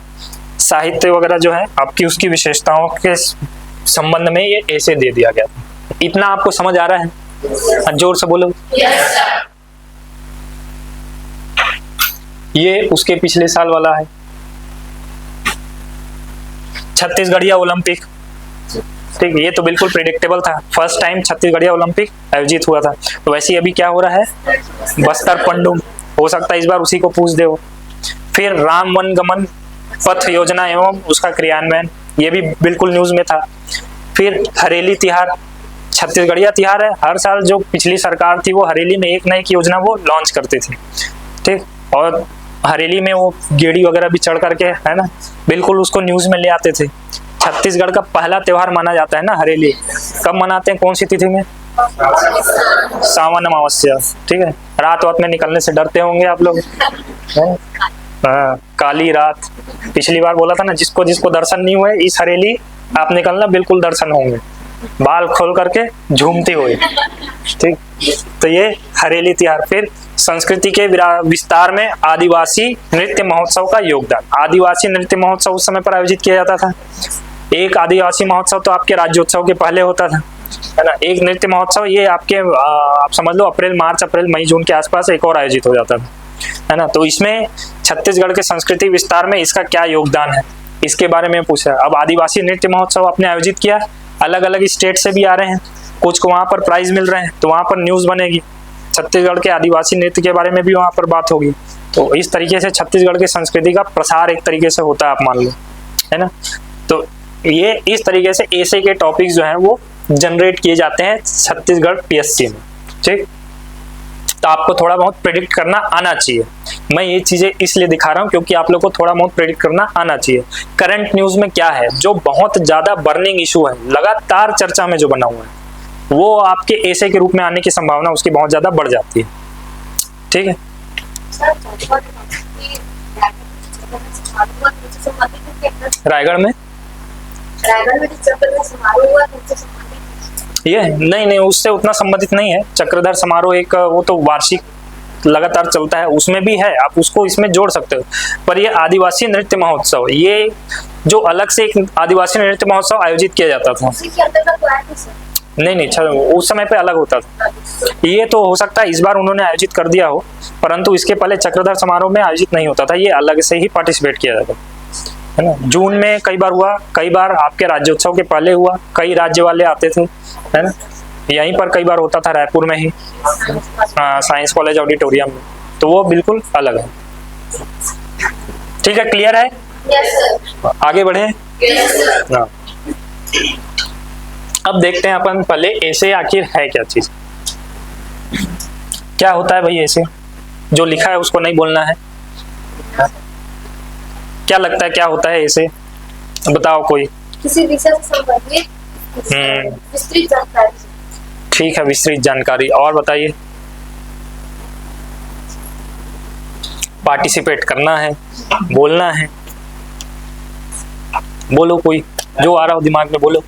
साहित्य वगैरह जो है आपकी उसकी विशेषताओं के संबंध में ये ऐसे दे दिया गया। इतना आपको समझ आ रहा है? जोर से बोलो। ये उसके पिछले साल वाला है, छत्तीसगढ़िया ओलंपिक, ठीक। ये तो बिल्कुल प्रेडिक्टेबल था, फर्स्ट टाइम छत्तीसगढ़िया ओलंपिक आयोजित हुआ था। तो वैसे अभी क्या हो रहा है, बस्तर पंडुम, हो सकता है इस बार उसी को पूछ दे। फिर राम वन गमन पथ योजना एवं उसका क्रियान्वयन, ये भी बिल्कुल न्यूज में था। फिर हरेली तिहार, छत्तीसगढ़िया तिहार है, हर साल जो पिछली सरकार थी वो हरेली में एक नई योजना वो लॉन्च करती थी, ठीक। और हरेली में वो गेड़ी वगैरह भी चढ़ करके, है ना, बिल्कुल उसको न्यूज में ले आते थे। छत्तीसगढ़ का पहला त्योहार माना जाता है ना हरेली, कब मनाते हैं, कौन सी तिथि में? सावन अमावस्या, ठीक है। रात वात में निकलने से डरते होंगे आप लोग, काली रात, पिछली बार बोला था ना, जिसको जिसको दर्शन नहीं हुए इस हरेली आप निकलना, बिल्कुल दर्शन होंगे, बाल खोल करके झूमती हुई, ठीक। तो ये हरेली त्योहार। फिर संस्कृति के विस्तार में आदिवासी नृत्य महोत्सव का योगदान, आदिवासी नृत्य महोत्सव उस समय पर आयोजित किया जाता था। एक आदिवासी महोत्सव तो आपके राज्योत्सव के पहले होता था, है ना, एक नृत्य महोत्सव ये आपके आप समझ लो अप्रैल मई जून के आसपास एक और आयोजित हो जाता था, है ना। तो इसमें छत्तीसगढ़ के संस्कृति विस्तार में इसका क्या योगदान है, इसके बारे में पूछा। अब आदिवासी नृत्य महोत्सव आपने आयोजित किया, अलग अलग स्टेट से भी आ रहे हैं, कुछ को वहाँ पर प्राइज मिल रहे हैं, तो वहाँ पर न्यूज बनेगी, छत्तीसगढ़ के आदिवासी नृत्य के बारे में भी वहाँ पर बात होगी। तो इस तरीके से छत्तीसगढ़ की संस्कृति का प्रसार एक तरीके से होता है, आप मान लो, है ना। तो ये इस तरीके से ऐसे के टॉपिक जो है वो जनरेट किए जाते हैं छत्तीसगढ़ PSC में, ठीक। तो आपको थोड़ा बहुत प्रेडिक्ट करना आना चाहिए। मैं ये चीजें इसलिए दिखा रहा हूँ क्योंकि आप लोग को थोड़ा बहुत प्रेडिक्ट करना आना चाहिए। करंट न्यूज में क्या है जो बहुत ज्यादा बर्निंग इशू है, लगातार चर्चा में जो बना हुआ है, वो आपके ऐसे के रूप में आने की संभावना उसकी बहुत ज्यादा बढ़ जाती है, ठीक है। रायगढ़ में ये नहीं उससे उतना संबंधित नहीं है। चक्रधर समारोह एक वो तो वार्षिक लगातार चलता है उसमें भी है, आप उसको इसमें जोड़ सकते हो। पर ये आदिवासी नृत्य महोत्सव, ये जो अलग से एक आदिवासी नृत्य महोत्सव आयोजित किया जाता था। नहीं, उस समय पे अलग होता था। ये तो हो सकता है इस बार उन्होंने आयोजित कर दिया हो, परंतु इसके पहले चक्रधर समारोह में आयोजित नहीं होता था, ये अलग से ही पार्टिसिपेट किया जाता है ना। जून में कई बार हुआ, कई बार आपके राज्योत्सव के पहले हुआ, कई राज्य वाले आते थे, है ना। यहीं पर कई बार होता था रायपुर में ही, साइंस कॉलेज ऑडिटोरियम में, तो वो बिल्कुल अलग है। ठीक है, क्लियर है? आगे बढ़े। हाँ, अब देखते हैं अपन पहले ऐसे आखिर है क्या चीज, क्या होता है भाई ऐसे। जो लिखा है उसको नहीं बोलना है। क्या लगता है क्या होता है ऐसे, बताओ कोई। किसी विषय से संबंधित विस्तृत जानकारी। ठीक है, विस्तृत जानकारी। और बताइए। पार्टिसिपेट करना है, बोलना है। बोलो कोई, जो आ रहा हो दिमाग में बोलो।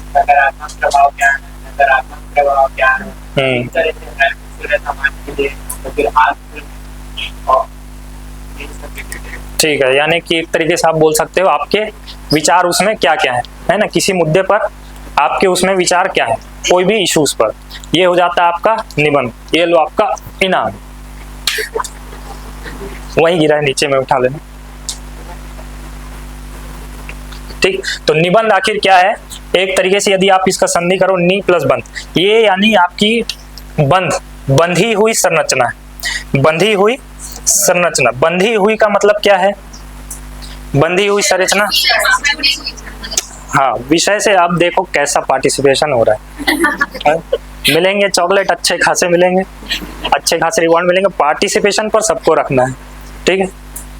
सकारात्मक प्रभाव क्या है, नकारात्मक प्रभाव क्या है, इस तरह से समाज के लिए तो फिर ठीक है, यानी कि एक तरीके से आप बोल सकते हो आपके विचार उसमें क्या क्या है ना, किसी मुद्दे पर आपके उसमें विचार क्या है, कोई भी इश्यूज पर। ये हो जाता है आपका निबंध। ये लो आपका इनाम, वहीं गिरा है नीचे में, उठा लेना। ठीक, तो निबंध आखिर क्या है। एक तरीके से यदि आप इसका संधि करो नी प्लस बंध, ये यानी आपकी बंधी हुई संरचना है। बंधी हुई संरचना, बंधी हुई का मतलब क्या है, बंधी हुई संरचना। हाँ, विषय से आप देखो कैसा पार्टिसिपेशन हो रहा है। मिलेंगे चॉकलेट अच्छे खासे मिलेंगे, अच्छे खासे रिवॉर्ड मिलेंगे। पार्टिसिपेशन पर सबको रखना है, ठीक है।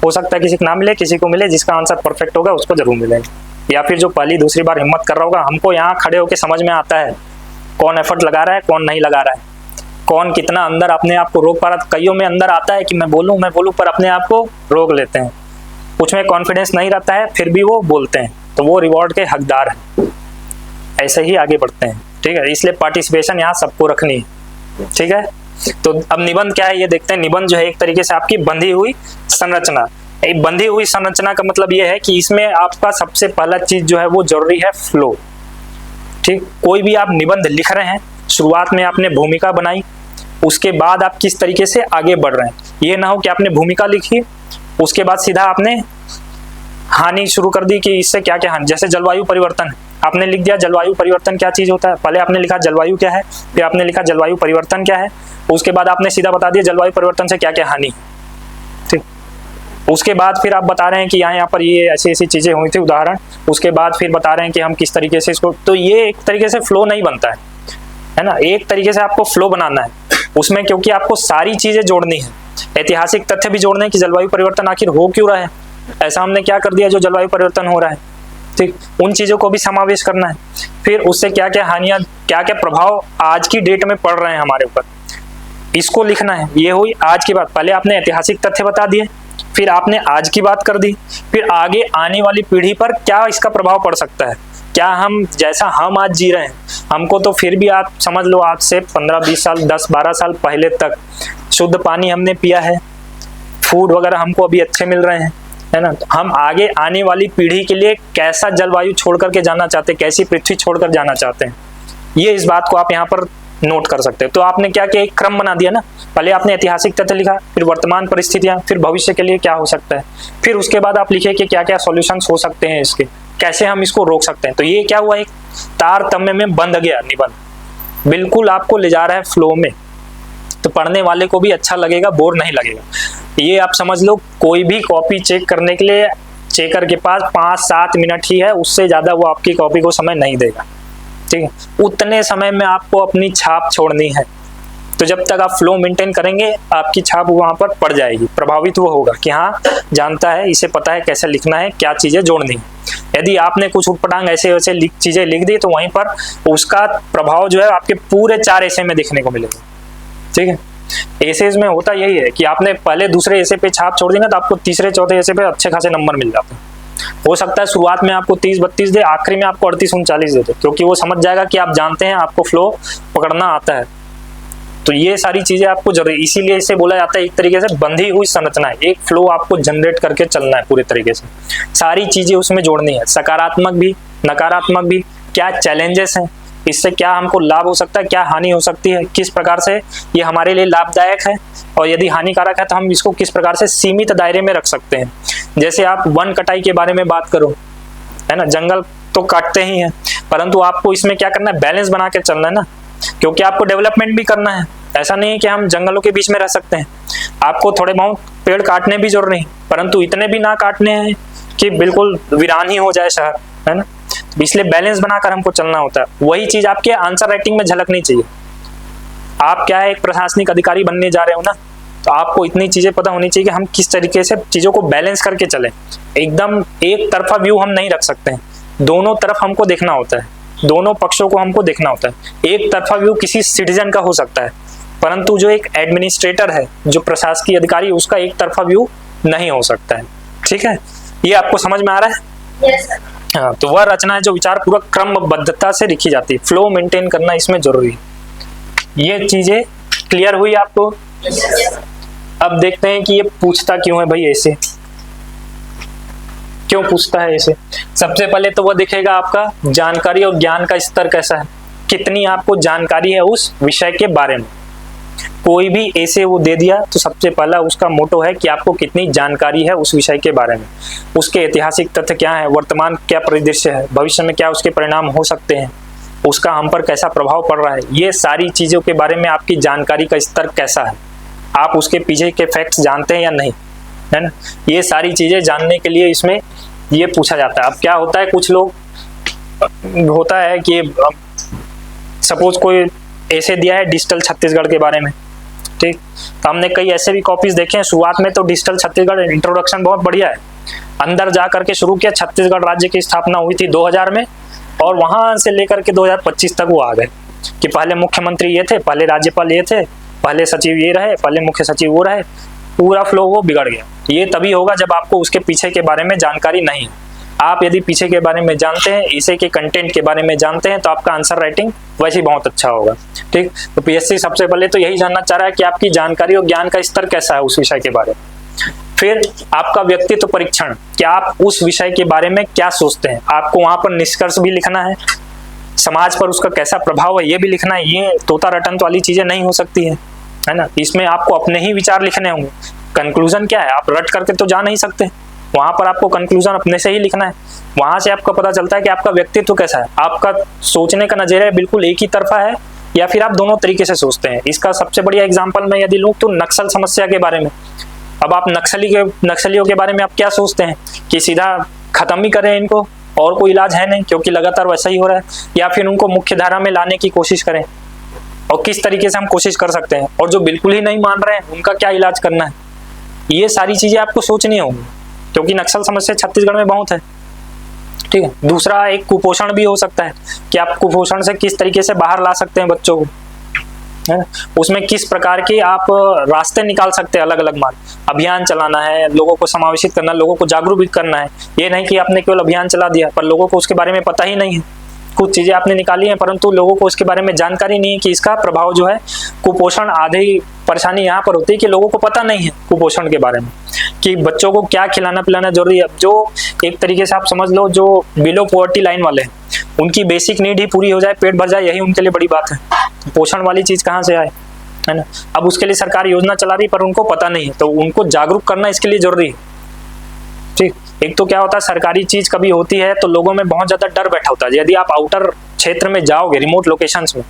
हो सकता है किसी को ना मिले, किसी को मिले, जिसका आंसर परफेक्ट होगा उसको जरूर मिलेंगे। या फिर जो पहली दूसरी बार हिम्मत कर रहा होगा, हमको यहाँ खड़े होकर समझ में आता है कौन एफर्ट लगा रहा है, कौन नहीं लगा रहा है, कौन कितना अंदर अपने आप को रोक पा रहा है। कईयों में अंदर आता है कि मैं बोलूं पर अपने आप को रोक लेते हैं। कुछ में कॉन्फिडेंस नहीं रहता है, फिर भी वो बोलते हैं, तो वो रिवॉर्ड के हकदार हैं। ऐसे ही आगे बढ़ते हैं, ठीक है। इसलिए पार्टिसिपेशन यहाँ सबको रखनी है, ठीक है। तो अब निबंध क्या है ये देखते हैं। निबंध जो है एक तरीके से आपकी बंधी हुई संरचना। एक बंधी हुई संरचना का मतलब ये है कि इसमें आपका सबसे पहला चीज जो है वो जरूरी है फ्लो। ठीक, कोई भी आप निबंध लिख रहे हैं, शुरुआत में आपने भूमिका बनाई, उसके बाद आप किस तरीके से आगे बढ़ रहे हैं। ये ना हो कि आपने भूमिका लिखी, उसके बाद सीधा आपने हानि शुरू कर दी कि इससे क्या क्या हानि। जैसे जलवायु परिवर्तन, आपने लिख दिया जलवायु परिवर्तन क्या चीज होता है। पहले आपने लिखा जलवायु क्या है, फिर आपने लिखा जलवायु परिवर्तन क्या है, उसके बाद आपने सीधा बता दिया जलवायु परिवर्तन से क्या क्या हानि। ठीक, उसके बाद फिर आप बता रहे हैं कि यहाँ पर ये ऐसी ऐसी चीजें हुई थी, उदाहरण। उसके बाद फिर बता रहे हैं कि हम किस तरीके से इसको, तो ये एक तरीके से फ्लो नहीं बनता है ना। एक तरीके से आपको फ्लो बनाना है उसमें, क्योंकि आपको सारी चीजें जोड़नी है। ऐतिहासिक तथ्य भी जोड़ने हैं कि जलवायु परिवर्तन आखिर हो क्यों रहा है, ऐसा हमने क्या कर दिया जो जलवायु परिवर्तन हो रहा है। ठीक, उन चीजों को भी समावेश करना है। फिर उससे क्या क्या हानियां, क्या क्या प्रभाव आज की डेट में पड़ रहे हैं हमारे ऊपर, इसको लिखना है। ये हुई आज की बात। पहले आपने ऐतिहासिक तथ्य बता दिए, फिर आपने आज की बात कर दी, फिर आगे आने वाली पीढ़ी पर क्या इसका प्रभाव पड़ सकता है। क्या हम जैसा हम आज जी रहे हैं, हमको तो फिर भी आप समझ लो आज से 15-20 साल 10-12 साल पहले तक शुद्ध पानी हमने पिया है, फूड वगैरह हमको अभी अच्छे मिल रहे हैं, है ना। तो हम आगे आने वाली पीढ़ी के लिए कैसा जलवायु छोड़ करके जाना चाहते हैं, कैसी पृथ्वी छोड़कर जाना चाहते हैं, ये इस बात को आप यहाँ पर नोट कर सकते हैं। तो आपने क्या किया, एक क्रम बना दिया ना। पहले आपने ऐतिहासिक तथ्य लिखा, फिर वर्तमान परिस्थितियां, फिर भविष्य के लिए क्या हो सकता है, फिर उसके बाद आप लिखे कि क्या क्या सॉल्यूशंस हो सकते हैं इसके, कैसे हम इसको रोक सकते हैं। तो ये क्या हुआ, एक तारतम्य में बंध गया निबंध, बिल्कुल आपको ले जा रहा है फ्लो में। तो पढ़ने वाले को भी अच्छा लगेगा, बोर नहीं लगेगा। ये आप समझ लो, कोई भी कॉपी चेक करने के लिए चेकर के पास 5-7 मिनट ही है, उससे ज्यादा वो आपकी कॉपी को समय नहीं देगा। ठीक है, उतने समय में आपको अपनी छाप छोड़नी है। तो जब तक आप फ्लो मेंटेन करेंगे, आपकी छाप वहां पर पड़ जाएगी, प्रभावित वो होगा कि हाँ जानता है, इसे पता है कैसे लिखना है, क्या चीजें जोड़नी है। यदि आपने कुछ उटपटांग ऐसे वैसे चीजें लिख दी, तो वहीं पर उसका प्रभाव जो है आपके पूरे 4 ऐसे में दिखने को मिलेगा। ठीक है, एसेज में होता यही है कि आपने पहले दूसरे एसे पे छाप छोड़ दी ना, तो आपको तीसरे चौथे एसे पे अच्छे खासे नंबर मिल जाते हैं। हो सकता है शुरुआत में आपको 30-32 दे, आखिरी में आपको 38-39 दे दे, क्योंकि वो समझ जाएगा कि आप जानते हैं, आपको फ्लो पकड़ना आता है। तो ये सारी चीजें आपको जरूरी, इसीलिए इसे बोला जाता है एक तरीके से बंधी हुई संरचना है। एक फ्लो आपको जनरेट करके चलना है पूरे तरीके से, सारी चीजें उसमें जोड़नी है, सकारात्मक भी नकारात्मक भी। क्या चैलेंजेस हैं, इससे क्या हमको लाभ हो सकता है, क्या हानि हो सकती है, किस प्रकार से ये हमारे लिए लाभदायक है, और यदि हानिकारक है तो हम इसको किस प्रकार से सीमित दायरे में रख सकते हैं। जैसे आप वन कटाई के बारे में बात करो, है ना, जंगल तो काटते ही हैं, परंतु आपको इसमें क्या करना है, बैलेंस बना के चलना है ना, क्योंकि आपको डेवलपमेंट भी करना है। ऐसा नहीं है कि हम जंगलों के बीच में रह सकते हैं, आपको थोड़े बहुत पेड़ काटने भी जरूरी है, परंतु इतने भी ना काटने हैं कि बिल्कुल वीरान ही हो जाए शहर, है ना। इसलिए बैलेंस बनाकर हमको चलना होता है। वही चीज आपके आंसर राइटिंग में झलकनी चाहिए। आप क्या है, एक प्रशासनिक अधिकारी बनने जा रहे हो ना, तो आपको इतनी चीजें पता होनी चाहिए कि हम किस तरीके से चीजों को बैलेंस करके चलें। एकदम एक तरफा व्यू हम नहीं रख सकते हैं, दोनों तरफ हमको देखना होता है, दोनों पक्षों को हमको देखना होता है। एक तरफा व्यू किसी सिटीजन का हो सकता है, परंतु जो एक एडमिनिस्ट्रेटर है, जो प्रशासकीय अधिकारी, उसका एक तरफा व्यू नहीं हो सकता है। ठीक है, ये आपको समझ में आ रहा है? Yes sir. हाँ, तो वह रचना है जो विचार पूर्वक क्रमबद्धता से लिखी जाती है। फ्लो मेंटेन करना इसमें जरूरी है। ये चीजें क्लियर हुई आपको? अब देखते हैं कि ये पूछता क्यों है भाई, ऐसे क्यों पूछता है ऐसे। सबसे पहले तो वह दिखेगा आपका जानकारी और ज्ञान का स्तर कैसा है, कितनी आपको जानकारी है उस विषय के बारे में। कोई भी ऐसे वो दे दिया तो सबसे पहला उसका मोटो है कि आपको कितनी जानकारी है उस विषय के बारे में, उसके ऐतिहासिक तथ्य क्या है, वर्तमान क्या परिदृश्य है, भविष्य में क्या उसके परिणाम हो सकते हैं, उसका हम पर कैसा प्रभाव पड़ रहा है। ये सारी चीजों के बारे में आपकी जानकारी का स्तर कैसा है, आप उसके पीछे के फैक्ट्स जानते हैं या नहीं, है ना। ये सारी चीजें जानने के लिए इसमें ये पूछा जाता है। अब क्या होता है, कुछ लोग होता है कि सपोज कोई ऐसे दिया है डिजिटल छत्तीसगढ़ के बारे में, ठीक, तो हमने कई ऐसे भी कॉपीज देखे हैं। शुरुआत में तो डिजिटल छत्तीसगढ़ इंट्रोडक्शन बहुत बढ़िया है, अंदर जा करके शुरू किया। छत्तीसगढ़ राज्य की स्थापना हुई थी 2000 में, और वहां से लेकर के 2025 तक वो आ गए कि पहले मुख्यमंत्री ये थे, पहले राज्यपाल ये थे, पहले सचिव ये रहे, पहले मुख्य सचिव वो रहे। पूरा फ्लो वो बिगड़ गया। ये तभी होगा जब आपको उसके पीछे के बारे में जानकारी नहीं है। आप यदि पीछे के बारे में जानते हैं, इसे के कंटेंट के बारे में जानते हैं, तो आपका आंसर राइटिंग वैसे ही बहुत अच्छा होगा। ठीक, तो पीएससी सबसे पहले तो यही जानना चाह रहा है कि आपकी जानकारी और ज्ञान का स्तर कैसा है उस विषय के बारे में। फिर आपका व्यक्तित्व परीक्षण, क्या आप उस विषय के बारे में क्या सोचते हैं। आपको वहां पर निष्कर्ष भी लिखना है, समाज पर उसका कैसा प्रभाव है ये भी लिखना है। ये तोता रटंत वाली चीजें नहीं हो सकती है ना। इसमें आपको अपने ही विचार लिखने होंगे। कंक्लूजन क्या है, आप रट करके तो जा नहीं सकते, वहां पर आपको कंक्लूजन अपने से ही लिखना है। वहां से आपको पता चलता है कि आपका व्यक्तित्व कैसा है, आपका सोचने का नजरिया बिल्कुल एक ही तरफा है या फिर आप दोनों तरीके से सोचते हैं। इसका सबसे बढ़िया एग्जांपल मैं यदि लूं तो नक्सल समस्या के बारे में। अब आप नक्सलियों के बारे में आप क्या सोचते हैं कि सीधा खत्म ही करें इनको, और कोई इलाज है नहीं क्योंकि लगातार वैसा ही हो रहा है, या फिर उनको मुख्य धारा में लाने की कोशिश करें, और किस तरीके से हम कोशिश कर सकते हैं, और जो बिल्कुल ही नहीं मान रहे हैं उनका क्या इलाज करना है। ये सारी चीजें आपको सोचनी होंगी, क्योंकि नक्सल समस्या छत्तीसगढ़ में बहुत है। ठीक है, दूसरा एक कुपोषण भी हो सकता है कि आप कुपोषण से किस तरीके से बाहर ला सकते हैं बच्चों को, है ना। उसमें किस प्रकार के आप रास्ते निकाल सकते हैं, अलग अलग मार्ग, अभियान चलाना है, लोगों को समावेशित करना, लोगों को जागरूक करना है। ये नहीं कि आपने केवल अभियान चला दिया पर लोगों को उसके बारे में पता ही नहीं है। कुछ चीजें आपने निकाली हैं परंतु लोगों को उसके बारे में जानकारी नहीं है कि इसका प्रभाव जो है कुपोषण। आधी परेशानी यहाँ पर होती है कि लोगों को पता नहीं है कुपोषण के बारे में, कि बच्चों को क्या खिलाना पिलाना जरूरी है। जो एक तरीके से आप समझ लो जो बिलो पॉवर्टी लाइन वाले हैं, उनकी बेसिक नीड ही पूरी हो जाए, पेट भर जाए, यही उनके लिए बड़ी बात है। पोषण वाली चीज कहाँ से आए, है ना। अब उसके लिए सरकार योजना चला रही पर उनको पता नहीं है, तो उनको जागरूक करना इसके लिए जरूरी है। ठीक, एक तो क्या होता है सरकारी चीज कभी होती है तो लोगों में बहुत ज्यादा डर बैठा होता है। यदि आप आउटर क्षेत्र में जाओगे, रिमोट लोकेशंस में,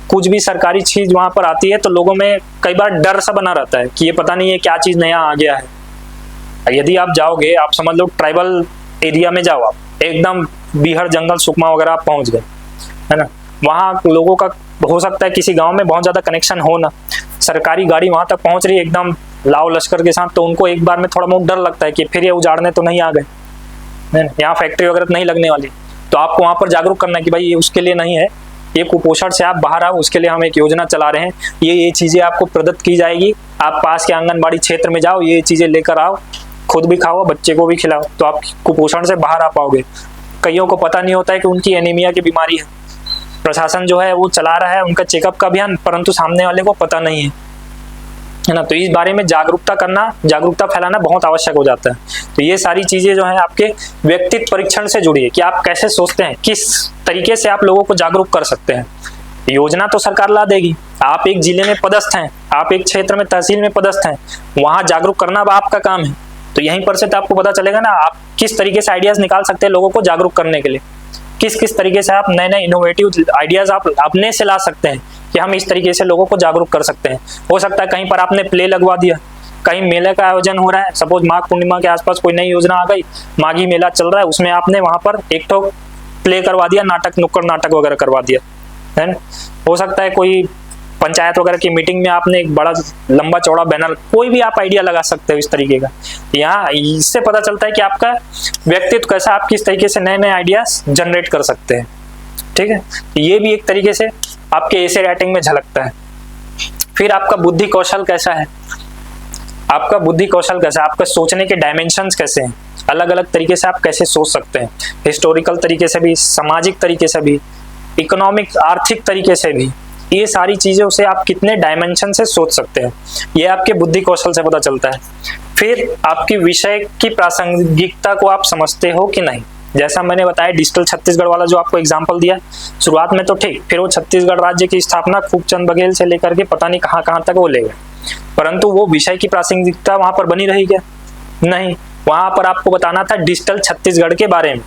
कुछ भी सरकारी चीज वहां पर आती है तो लोगों में कई बार डर सा बना रहता है कि ये पता नहीं है क्या चीज नया आ गया है। यदि आप जाओगे, आप समझ लो ट्राइबल एरिया में जाओ, आप एकदम बीहड़ जंगल सुकमा वगैरह आप पहुंच गए, है ना। वहाँ लोगों का हो सकता है किसी गांव में बहुत ज्यादा कनेक्शन हो ना, सरकारी गाड़ी वहां तक पहुंच रही है एकदम लाव लश्कर के साथ, तो उनको एक बार में थोड़ा बहुत डर लगता है कि फिर ये उजाड़ने तो नहीं आ गए, यहाँ फैक्ट्री वगैरह नहीं लगने वाली। तो आपको वहां पर जागरूक करना है कि भाई ये उसके लिए नहीं है, ये कुपोषण से आप बाहर आओ, उसके लिए हम एक योजना चला रहे हैं, ये चीज़ें आपको प्रदत्त की जाएगी, आप पास के आंगनबाड़ी क्षेत्र में जाओ, ये चीज़ें लेकर आओ, खुद भी खाओ, बच्चे को भी खिलाओ, तो आप कुपोषण से बाहर आ पाओगे। कईयों को पता नहीं होता है कि उनकी एनीमिया की बीमारी है, प्रशासन जो है वो चला रहा है उनका चेकअप का अभियान, परंतु सामने वाले को पता नहीं है ना। तो इस बारे में जागरूकता फैलाना बहुत आवश्यक हो जाता है। तो ये सारी चीजें जो है आपके व्यक्तित्व परीक्षण से जुड़ी है कि आप कैसे सोचते हैं, किस तरीके से आप लोगों को जागरूक कर सकते हैं। योजना तो सरकार ला देगी, आप एक जिले में पदस्थ हैं, आप एक क्षेत्र में तहसील में पदस्थ हैं, वहां जागरूक करना आपका काम है। तो यहीं पर से तो आपको पता चलेगा ना आप किस तरीके से आइडियाज निकाल सकते हैं लोगों को जागरूक करने के लिए, किस तरीके से आप नए नए इनोवेटिव आइडियाज आप अपने से ला सकते हैं कि हम इस तरीके से लोगों को जागरूक कर सकते हैं। हो सकता है कहीं पर आपने प्ले लगवा दिया, कहीं मेले का आयोजन हो रहा है, सपोज माघ पूर्णिमा के आसपास कोई नई योजना आ गई, माघी मेला चल रहा है, उसमें आपने वहां पर एक ठो प्ले करवा दिया, नुक्कड़ नाटक वगैरह करवा दिया, है ना। हो सकता है कोई पंचायत वगैरह की मीटिंग में आपने एक बड़ा लंबा चौड़ा बैनर, कोई भी आप आइडिया लगा सकते हो इस तरीके का। यहाँ इससे पता चलता है कि आपका व्यक्तित्व कैसा, आप किस तरीके से नए नए आइडियाज जनरेट कर सकते हैं। ठीक है, ये भी एक तरीके से आपके एसे राइटिंग में झलकता है। फिर आपका बुद्धि कौशल कैसा है, आपका सोचने के डायमेंशंस कैसे हैं, अलग अलग तरीके से आप कैसे सोच सकते हैं, हिस्टोरिकल तरीके से भी, सामाजिक तरीके से भी, इकोनॉमिक आर्थिक तरीके से भी, ये सारी चीज़ों से आप कितने डायमेंशन से सोच सकते हैं, ये आपके बुद्धि कौशल से पता चलता है। फिर आपकी विषय की प्रासंगिकता को आप समझते हो कि नहीं, जैसा मैंने बताया डिजिटल छत्तीसगढ़ वाला जो आपको एग्जाम्पल दिया, शुरुआत में तो ठीक, फिर वो छत्तीसगढ़ राज्य की स्थापना खूबचंद बघेल से लेकर के पता नहीं कहाँ कहाँ तक वो ले गए, परंतु वो विषय की प्रासंगिकता वहाँ पर बनी रही क्या? नहीं, वहाँ पर आपको बताना था डिजिटल छत्तीसगढ़ के बारे में,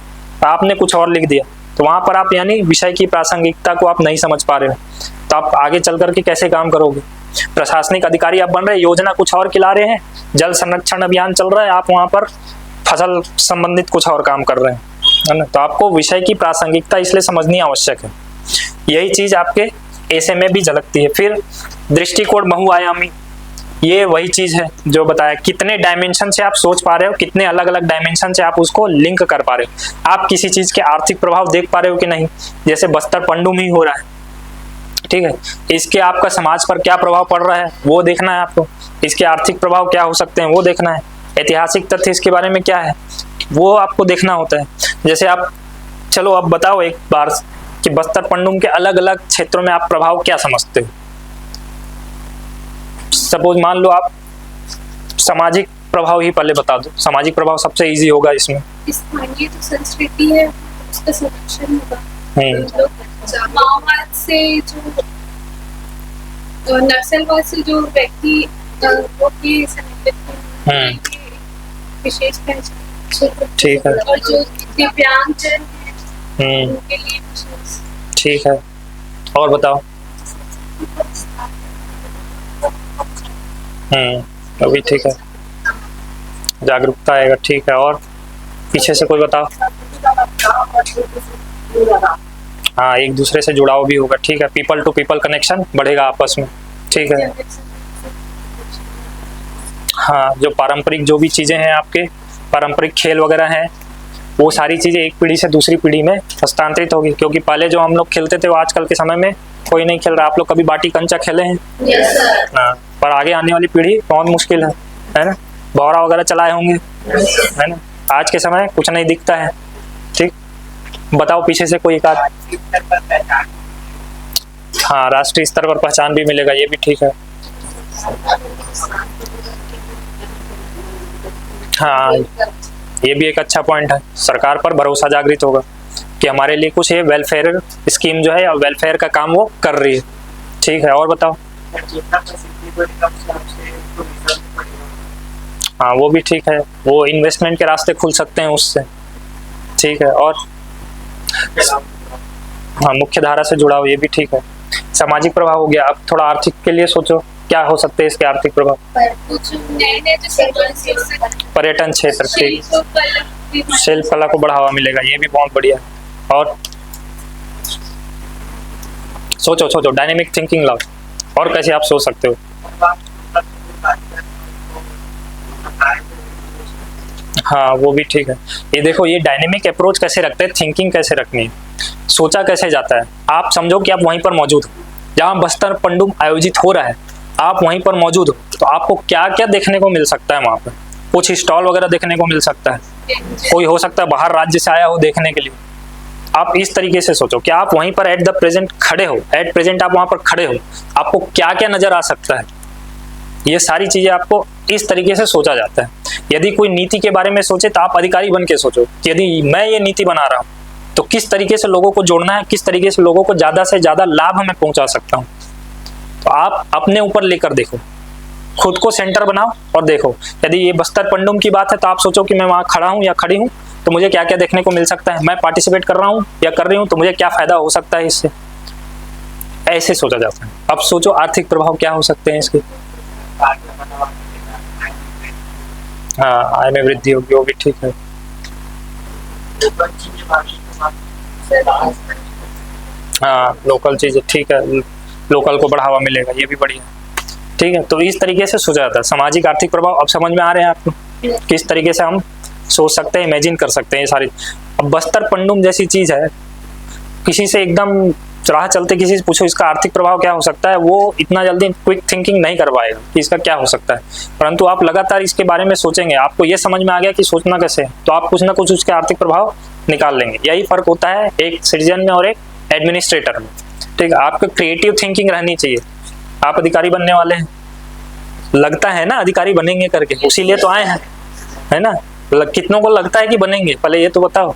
आपने कुछ और लिख दिया, तो वहाँ पर आप यानी विषय की प्रासंगिकता को आप नहीं समझ पा रहे हो, तो आप आगे चल करके कैसे काम करोगे? प्रशासनिक अधिकारी आप बन रहे, योजना कुछ और खिला रहे हैं, जल संरक्षण अभियान चल रहा है, आप वहाँ पर फसल संबंधित कुछ और काम कर रहे हैं, है ना। तो आपको विषय की प्रासंगिकता इसलिए समझनी आवश्यक है। यही चीज आपके ऐसे में भी झलकती है। फिर दृष्टिकोण बहुआयामी, ये वही चीज है जो बताया, कितने डायमेंशन से आप सोच पा रहे हो, कितने अलग अलग डायमेंशन से आप उसको लिंक कर पा रहे हो, आप किसी चीज के आर्थिक प्रभाव देख पा रहे हो कि नहीं, जैसे बस्तर पंडुम ही हो रहा है, ठीक है, इसके आपका समाज पर क्या प्रभाव पड़ रहा है वो देखना है आपको, इसके आर्थिक प्रभाव क्या हो सकते हैं वो देखना है, ऐतिहासिक तथ्य इसके बारे में क्या है वो आपको देखना होता है। जैसे आप चलो अब बताओ एक बार कि बस्तर पंडुम के अलग अलग क्षेत्रों में आप प्रभाव क्या समझते हो। सपोज मान लो आप सामाजिक प्रभाव ही पहले बता दो, सामाजिक प्रभाव सबसे इजी होगा इसमें। स्थानीय जो संस्कृति है उसका संरक्षण होगा, माओवाद से जो नक्सलवाद से जो व्यक्ति विशेष पहचान, ठीक है, और जो दिव्यांगजन हैं उनके लिए ठीक है, और बताओ। अभी ठीक है, जागरूकता आएगा, ठीक है, और पीछे से कोई बताओ। हाँ, एक दूसरे से जुड़ाव भी होगा, ठीक है, पीपल टू पीपल कनेक्शन बढ़ेगा आपस में, ठीक है। हाँ, जो पारंपरिक जो भी चीजें हैं आपके पारंपरिक खेल वगैरह हैं वो सारी चीजें एक पीढ़ी से दूसरी पीढ़ी में हस्तांतरित होगी, क्योंकि पहले जो हम लोग खेलते थे वो आजकल के समय में कोई नहीं खेल रहा। आप लोग कभी बाटी कंचा खेले हैं? हाँ, पर आगे आने वाली पीढ़ी बहुत मुश्किल है ना, भौरा वगैरह चलाए होंगे, है ना, आज के समय कुछ नहीं दिखता है, ठीक। बताओ पीछे से कोई एक आध। हाँ, राष्ट्रीय स्तर पर पहचान भी मिलेगा, ये भी ठीक है। हाँ, ये भी एक अच्छा पॉइंट है, सरकार पर भरोसा जागृत होगा कि हमारे लिए कुछ ये वेलफेयर स्कीम जो है, वेलफेयर का काम वो कर रही है, ठीक है, और बताओ। हाँ, वो भी ठीक है, वो इन्वेस्टमेंट के रास्ते खुल सकते हैं उससे, ठीक है, और हाँ, मुख्य धारा से जुड़ा हो, ये भी ठीक है। सामाजिक प्रभाव हो गया, अब थोड़ा आर्थिक के लिए सोचो क्या हो सकते हैं इसके आर्थिक प्रभाव। पर्यटन क्षेत्र, ठीक, शिल्प कला को बढ़ावा मिलेगा, ये भी बहुत बढ़िया है। और सोचो डायनेमिक थिंकिंग लाओ, और कैसे आप सोच सकते हो। हाँ, वो भी ठीक है। ये देखो, ये डायनेमिक अप्रोच कैसे रखते हैं, थिंकिंग कैसे रखनी है। सोचा कैसे जाता है? आप समझो कि आप वहीं पर मौजूद हो, जहाँ बस्तर पंडुम आयोजित हो रहा है, आप वहीं पर मौजूद हो, तो आपको क्या क्या देखने को मिल सकता है वहाँ पर? कुछ स्टॉल वगैरह देखने को मिल सकता है, कोई हो सकता है बाहर राज्य से आया हो देखने के लिए। आप इस तरीके से सोचो कि आप वहीं पर एट द प्रेजेंट खड़े हो, एट प्रेजेंट आप वहाँ पर खड़े हो, आपको क्या क्या नजर आ सकता है। ये सारी चीजें आपको इस तरीके से सोचा जाता है। यदि कोई नीति के बारे में सोचे तो आप अधिकारी बन के सोचो कि यदि मैं ये नीति बना रहा हूँ तो किस तरीके से लोगों को जोड़ना है, किस तरीके से लोगों को ज्यादा से ज्यादा लाभ मैं पहुंचा सकता हूँ। तो आप अपने ऊपर लेकर देखो, खुद को सेंटर बनाओ और देखो। यदि ये बस्तर पंडुम की बात है तो आप सोचो कि मैं वहाँ खड़ा हूँ या खड़ी हूँ तो मुझे क्या क्या देखने को मिल सकता है, मैं पार्टिसिपेट कर रहा हूँ या कर रही हूँ तो मुझे क्या फायदा हो सकता है इससे। ऐसे सोचा जाता है। अब सोचो आर्थिक प्रभाव क्या हो सकते हैं इसके। हाँ, आय में वृद्धि होगी, वो भी ठीक है। हाँ, लोकल चीजें ठीक है, लोकल को बढ़ावा मिलेगा, ये भी बढ़िया, ठीक है। तो इस तरीके से सोचा जाता है। सामाजिक आर्थिक प्रभाव अब समझ में आ रहे हैं आपको, किस तरीके से हम सोच सकते हैं, इमेजिन कर सकते हैं ये सारी। अब बस्तर पंडुम जैसी चीज है, किसी से एकदम राह चलते किसी से पूछो इसका आर्थिक प्रभाव क्या हो सकता है, वो इतना जल्दी क्विक थिंकिंग नहीं कर पाएगा कि इसका क्या हो सकता है। परंतु आप लगातार इसके बारे में सोचेंगे, आपको ये समझ में आ गया कि सोचना कैसे है, तो आप कुछ ना कुछ उसके आर्थिक प्रभाव निकाल लेंगे। यही फर्क होता है एक सिटीजन में और एक एडमिनिस्ट्रेटर में, ठीक है। आपको क्रिएटिव थिंकिंग रहनी चाहिए। आप अधिकारी बनने वाले हैं, लगता है ना अधिकारी बनेंगे करके, उसीलिए तो आए हैं, है ना। कितनों को लगता है कि बनेंगे, पहले ये तो बताओ।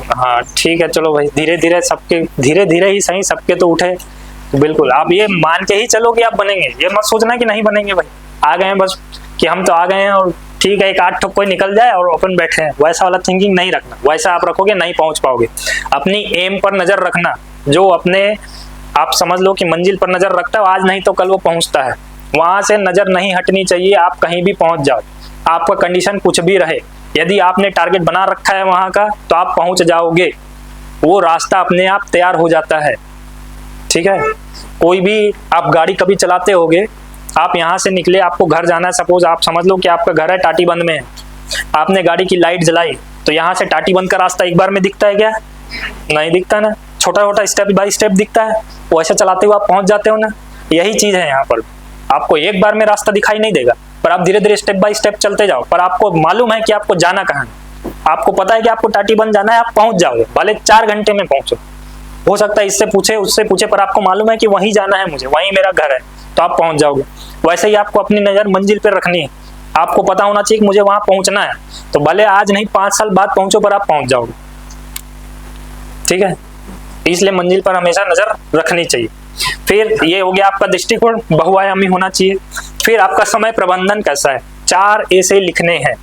हाँ ठीक है, चलो भाई, धीरे धीरे सबके, धीरे धीरे ही सही, सबके तो उठे। तो बिल्कुल आप ये मान के ही चलो कि आप बनेंगे, ये मत सोचना कि नहीं बनेंगे। भाई आ गए हैं बस कि हम तो आ गए हैं और ठीक है, एक आध ठोक कोई निकल जाए और अपन बैठे हैं, वैसा वाला थिंकिंग नहीं रखना। वैसा आप रखोगे नहीं पहुंच पाओगे। अपनी एम पर नजर रखना, जो अपने आप समझ लो कि मंजिल पर नजर रखता है, आज नहीं तो कल वो पहुंचता है। वहां से नजर नहीं हटनी चाहिए, आप कहीं भी पहुंच जाओ, आपका कंडीशन कुछ भी रहे। यदि आपने टारगेट बना रखा है वहां का तो आप पहुंच जाओगे, वो रास्ता अपने आप तैयार हो जाता है, ठीक है। कोई भी आप गाड़ी कभी चलाते होगे, आप यहाँ से निकले, आपको घर जाना है, सपोज आप समझ लो कि आपका घर है टाटीबंध में है, आपने गाड़ी की लाइट जलाई तो यहाँ से टाटीबंध का रास्ता एक बार में दिखता है क्या? नहीं दिखता ना, छोटा छोटा स्टेप बाय स्टेप दिखता है, वो ऐसे चलाते हुए आप पहुंच जाते हो ना। यही चीज है यहाँ पर, आपको एक बार में रास्ता दिखाई नहीं देगा, पर आप धीरे धीरे स्टेप बाय स्टेप चलते जाओ, पर आपको मालूम है कि आपको जाना कहाँ है, आपको पता है कि आपको टाटीबंध जाना है, आप पहुंच जाओगे, भले 4 घंटे में पहुंचो। हो सकता है इससे पूछे उससे पूछे, पर आपको मालूम है कि वहीं जाना है मुझे, वहीं मेरा घर है, तो आप पहुंच जाओगे। वैसे ही आपको अपनी नजर मंजिल पर रखनी है, आपको पता होना चाहिए कि मुझे वहां पहुंचना है, तो भले आज नहीं 5 साल बाद पहुंचो, पर आप पहुंच जाओगे, ठीक है। इसलिए मंजिल पर हमेशा नजर रखनी चाहिए। फिर ये हो गया आपका दृष्टिकोण, बहुआयामी होना चाहिए। फिर आपका समय प्रबंधन कैसा है? 4 ऐसे लिखने हैं,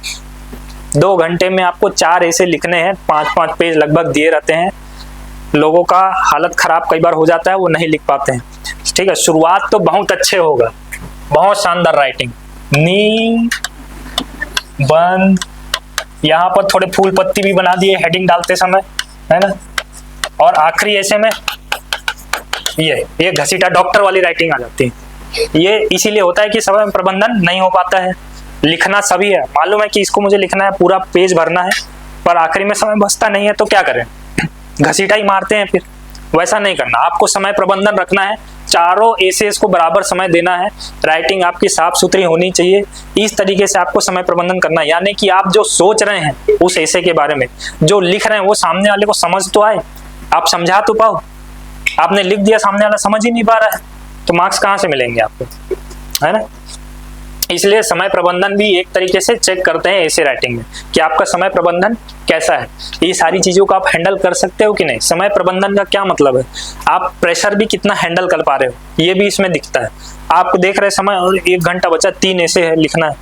2 घंटे में आपको 4 ऐसे लिखने हैं, 5-5 पेज लगभग दिए रहते हैं। लोगों का हालत खराब कई बार हो जाता है, वो नहीं लिख पाते हैं, ठीक है। शुरुआत तो बहुत अच्छे होगा, बहुत शानदार राइटिंग, नी बंद, यहाँ पर थोड़े फूल पत्ती भी बना दिए हेडिंग डालते समय, है ना। और आखिरी ऐसे में ये घसीटा डॉक्टर वाली राइटिंग आ जाती है। ये इसीलिए होता है कि समय प्रबंधन नहीं हो पाता है। लिखना सभी है, मालूम है कि इसको मुझे लिखना है, पूरा पेज भरना है, पर आखिरी में समय बचता नहीं है, तो क्या करें, घसीटा ही मारते हैं। फिर वैसा नहीं करना, आपको समय प्रबंधन रखना है, चारों एसेस को बराबर समय देना है, राइटिंग आपकी साफ सुथरी होनी चाहिए। इस तरीके से आपको समय प्रबंधन करना है, यानी कि आप जो सोच रहे हैं उस एसे के बारे में, जो लिख रहे हैं वो सामने वाले को समझ तो आए, आप समझा तो पाओ। आपने लिख दिया, सामने वाला समझ ही नहीं पा रहा है, तो मार्क्स कहाँ से मिलेंगे आपको, है ना। इसलिए समय प्रबंधन भी एक तरीके से चेक करते हैं ऐसे राइटिंग में कि आपका समय प्रबंधन कैसा है। ये सारी चीजों को आप हैंडल कर सकते हो कि नहीं। समय प्रबंधन का क्या मतलब है, आप प्रेशर भी कितना हैंडल कर पा रहे हो, ये भी इसमें दिखता है। आप देख रहे समय और 1 घंटा बचा, 3 ऐसे है लिखना है,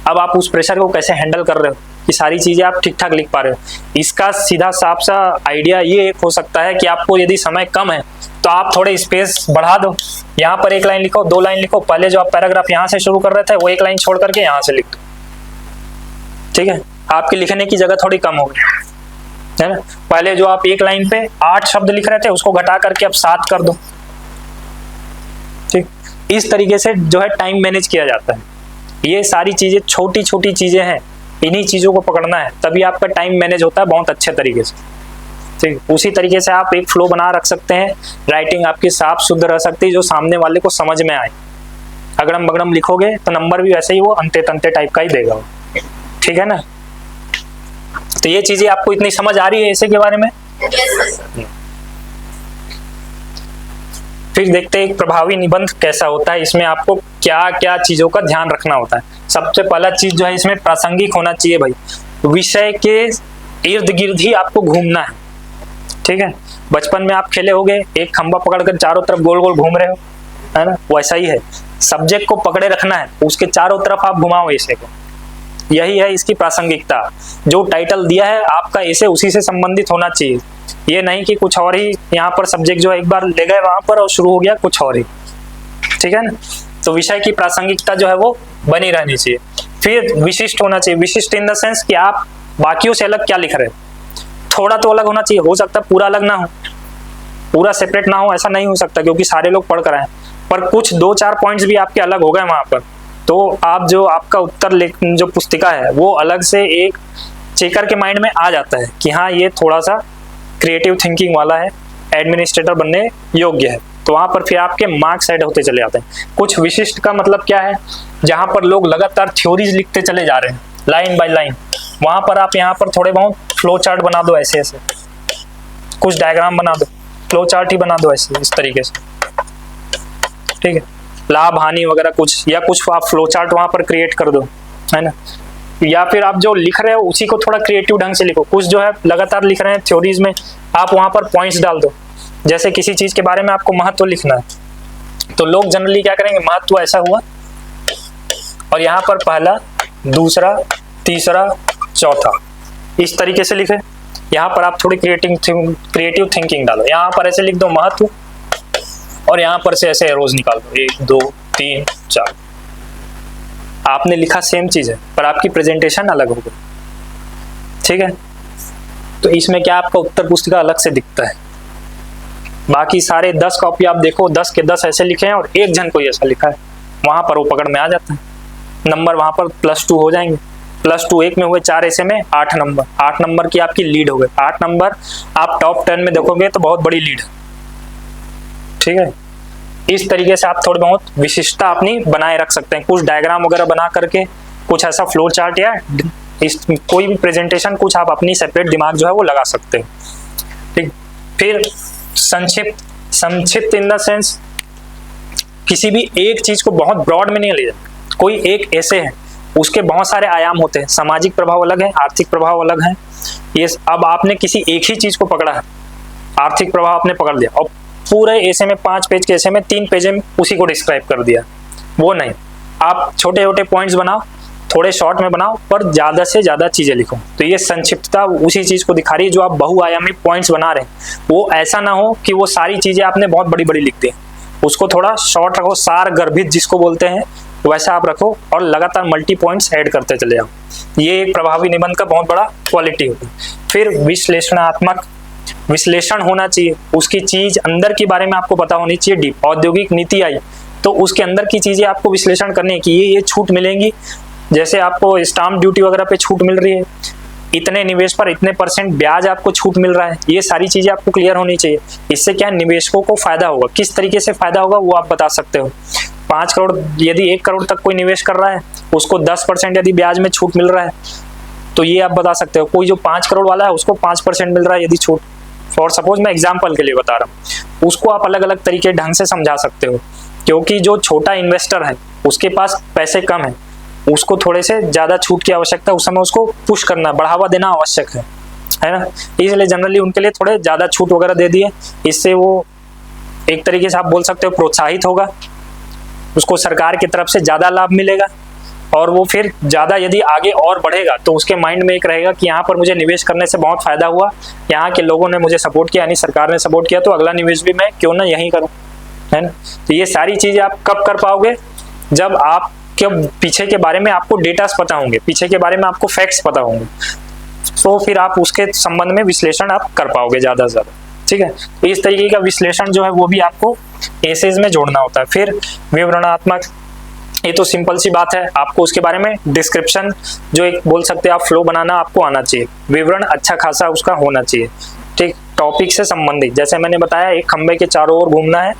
अब आप उस प्रेशर को कैसे हैंडल कर रहे हो, ये सारी चीजें आप ठीक ठाक लिख पा रहे हो। इसका सीधा साफ सा आइडिया ये एक हो सकता है कि आपको यदि समय कम है तो आप थोड़े स्पेस बढ़ा दो, यहाँ पर 1 लाइन लिखो, 2 लाइन लिखो, पहले जो आप पैराग्राफ यहाँ से शुरू कर रहे थे वो 1 लाइन छोड़ करके यहाँ से लिख दो, ठीक है। आपकी लिखने की जगह थोड़ी कम होगी, है ना। पहले जो आप 1 लाइन पे 8 शब्द लिख रहे थे उसको घटा करके अब 7 कर दो, ठीक। इस तरीके से जो है टाइम मैनेज किया जाता है। ये सारी चीजें छोटी छोटी चीजें हैं, इन्हीं चीज़ों को पकड़ना है, तभी आपका टाइम मैनेज होता है बहुत अच्छे तरीके से। ठीक, उसी तरीके से आप एक फ्लो बना रख सकते हैं, राइटिंग आपकी साफ शुद्ध रह सकती है जो सामने वाले को समझ में आए। अगड़म बगड़म लिखोगे तो नंबर भी वैसे ही वो अंते तंते टाइप का ही देगा वो, ठीक है ना। तो ये चीजें आपको इतनी समझ आ रही है ऐसे के बारे में। फिर देखते हैं एक प्रभावी निबंध कैसा होता है, इसमें आपको क्या क्या चीजों का ध्यान रखना होता है। सबसे पहला चीज जो है इसमें प्रासंगिक होना चाहिए भाई, विषय के इर्द गिर्द ही आपको घूमना है, ठीक है। बचपन में आप खेले होगे, एक खंबा पकड़कर चारों तरफ गोल गोल घूम रहे हो, है ना, वैसा ही है। सब्जेक्ट को पकड़े रखना है, उसके चारों तरफ आप घुमाओ ऐसे को, यही है इसकी प्रासंगिकता। जो टाइटल दिया है आपका ऐसे उसी से संबंधित होना चाहिए, ये नहीं कि कुछ और ही यहाँ पर सब्जेक्ट जो एक बार ले गए वहां पर और शुरू हो गया कुछ और ही, ठीक है ना। तो विषय की प्रासंगिकता जो है वो बनी रहनी चाहिए। फिर विशिष्ट होना चाहिए, विशिष्ट इन द सेंस कि आप बाकियों से अलग क्या लिख रहे हैं, थोड़ा तो अलग होना चाहिए। हो सकता है पूरा अलग ना हो, पूरा सेपरेट ना हो, ऐसा नहीं हो सकता क्योंकि सारे लोग पढ़ कर आए, पर कुछ 2-4 पॉइंट्स भी आपके अलग हो गए वहां पर, तो आप जो आपका उत्तर जो पुस्तिका है वो अलग से एक चेकर के माइंड में आ जाता है कि हाँ ये थोड़ा सा क्रिएटिव थिंकिंग वाला है, एडमिनिस्ट्रेटर बनने योग्य है। तो वहां पर फिर आपके मार्क्स ऐड होते चले जाते हैं। कुछ विशिष्ट का मतलब क्या है, जहां पर लोग लगातार थ्योरीज लिखते चले जा रहे हैं लाइन बाय लाइन, वहां पर आप यहाँ पर थोड़े बहुत फ्लो चार्ट बना दो, ऐसे ऐसे कुछ डायग्राम बना दो, फ्लो चार्ट ही बना दो ऐसे इस तरीके से, ठीक है। लाभ हानि वगैरह कुछ, या कुछ आप फ्लो चार्ट वहां पर क्रिएट कर दो, है ना। या फिर आप जो लिख रहे हो उसी को थोड़ा क्रिएटिव ढंग से लिखो। कुछ जो है लगातार लिख रहे हैं थ्योरीज में, आप वहां पर पॉइंट्स डाल दो। जैसे किसी चीज के बारे में आपको महत्व लिखना है, तो लोग जनरली क्या करेंगे, महत्व ऐसा हुआ और यहाँ पर पहला, दूसरा, तीसरा, चौथा, इस तरीके से लिखे। यहाँ पर आप थोड़ी क्रिएटिव थिंकिंग डालो, यहाँ पर ऐसे लिख दो महत्व, और यहाँ पर से ऐसे एरोज निकाल दो, 1 2 3 4। आपने लिखा सेम चीज है पर आपकी प्रेजेंटेशन अलग हो गई, ठीक है। तो इसमें क्या आपका उत्तर पुस्तिका अलग से दिखता है। बाकी सारे 10 कॉपी आप देखो, 10 के 10 ऐसे लिखे हैं और एक जन कोई ऐसा लिखा है, वहां पर वो पकड़ में आ जाता है। नंबर वहां पर +2 हो जाएंगे, +2 एक में हुए 4 ऐसे में 8 नंबर, 8 नंबर की आपकी लीड हो गई। 8 नंबर आप टॉप 10 में देखोगे तो बहुत बड़ी लीड, ठीक है। इस तरीके से आप थोड़ी बहुत विशिष्टता अपनी बनाए रख सकते हैं, कुछ डायग्राम वगैरह बना करके, कुछ ऐसा फ्लो चार्ट या इस कोई भी प्रेजेंटेशन कुछ आप अपनी सेपरेट दिमाग जो है वो लगा सकते हैं, ठीक। फिर संक्षिप्त इन द सेंस, किसी भी एक चीज को बहुत ब्रॉड में नहीं ले जाए। कोई एक ऐसे है, उसके बहुत सारे आयाम होते हैं, सामाजिक प्रभाव अलग है, आर्थिक प्रभाव अलग है। ये अब आपने किसी एक ही चीज को पकड़ा है, आर्थिक प्रभाव आपने पकड़ लिया और पूरे ऐसे में 5 पेज के ऐसे में 3 पेज में उसी को डिस्क्राइब कर दिया, वो नहीं। आप छोटे छोटे पॉइंट्स बनाओ, थोड़े शॉर्ट में बनाओ, पर ज्यादा से ज्यादा चीजें लिखो। तो ये संक्षिप्तता उसी चीज को दिखा रही है जो आप बहुआयामी पॉइंट्स बना रहे हैं। वो ऐसा ना हो कि वो सारी चीजें आपने बहुत बड़ी बड़ी लिख दी, उसको थोड़ा शॉर्ट रखो, सार गर्भित जिसको बोलते हैं वैसा आप रखो, और लगातार मल्टी पॉइंट्स ऐड करते चले जाओ। ये एक प्रभावी निबंध का बहुत बड़ा क्वालिटी होती है। फिर विश्लेषणात्मक विश्लेषण होना चाहिए, उसकी चीज अंदर के बारे में आपको पता होनी चाहिए। डीप औद्योगिक नीति आई तो उसके अंदर की चीजें आपको विश्लेषण करनी है कि ये छूट मिलेंगी, जैसे आपको स्टाम्प ड्यूटी वगैरह पे छूट मिल रही है, इतने निवेश पर इतने % ब्याज आपको छूट मिल रहा है, ये सारी चीजें आपको क्लियर होनी चाहिए। इससे क्या निवेशकों को फायदा होगा, किस तरीके से फायदा होगा वो आप बता सकते हो। 5 करोड़ यदि 1 करोड़ तक कोई निवेश कर रहा है, उसको 10% यदि ब्याज में छूट मिल रहा है, तो ये आप बता सकते हो। कोई जो 5 करोड़ वाला है उसको 5% मिल रहा है यदि छूट, फॉर सपोज मैं एग्जाम्पल के लिए बता रहा हूँ, उसको आप अलग अलग तरीके ढंग से समझा सकते हो। क्योंकि जो छोटा इन्वेस्टर है उसके पास पैसे कम है, उसको थोड़े से ज्यादा छूट की आवश्यकता, उस समय उसको पुश करना, बढ़ावा देना आवश्यक है ना। इसलिए जनरली उनके लिए थोड़े ज्यादा छूट वगैरह दे दिए, इससे वो एक तरीके से आप बोल सकते हो प्रोत्साहित होगा, उसको सरकार की तरफ से ज्यादा लाभ मिलेगा, और वो फिर ज्यादा यदि आगे और बढ़ेगा तो उसके माइंड में एक रहेगा कि यहाँ पर मुझे निवेश करने से बहुत फायदा हुआ, यहाँ के लोगों ने मुझे सपोर्ट किया, यानी सरकार ने सपोर्ट किया, तो अगला निवेश भी मैं क्यों ना यहीं करूँ, है ना। तो ये सारी चीजें आप कब कर पाओगे, जब आप के पीछे के बारे में आपको डेटास पता होंगे, पीछे के बारे में आपको फैक्ट्स पता होंगे, तो फिर आप उसके संबंध में विश्लेषण आप कर पाओगे ज्यादा से ज्यादा, ठीक है। तो इस तरीके का विश्लेषण जो है वो भी आपको एसेज में जोड़ना होता है। फिर विवरणात्मक ये तो सिंपल सी बात है, आपको उसके बारे में डिस्क्रिप्शन जो एक बोल सकते हैं आप फ्लो बनाना आपको आना चाहिए, विवरण अच्छा खासा उसका होना चाहिए, ठीक। टॉपिक से संबंधित, जैसे मैंने बताया एक खंबे के चारों ओर घूमना है,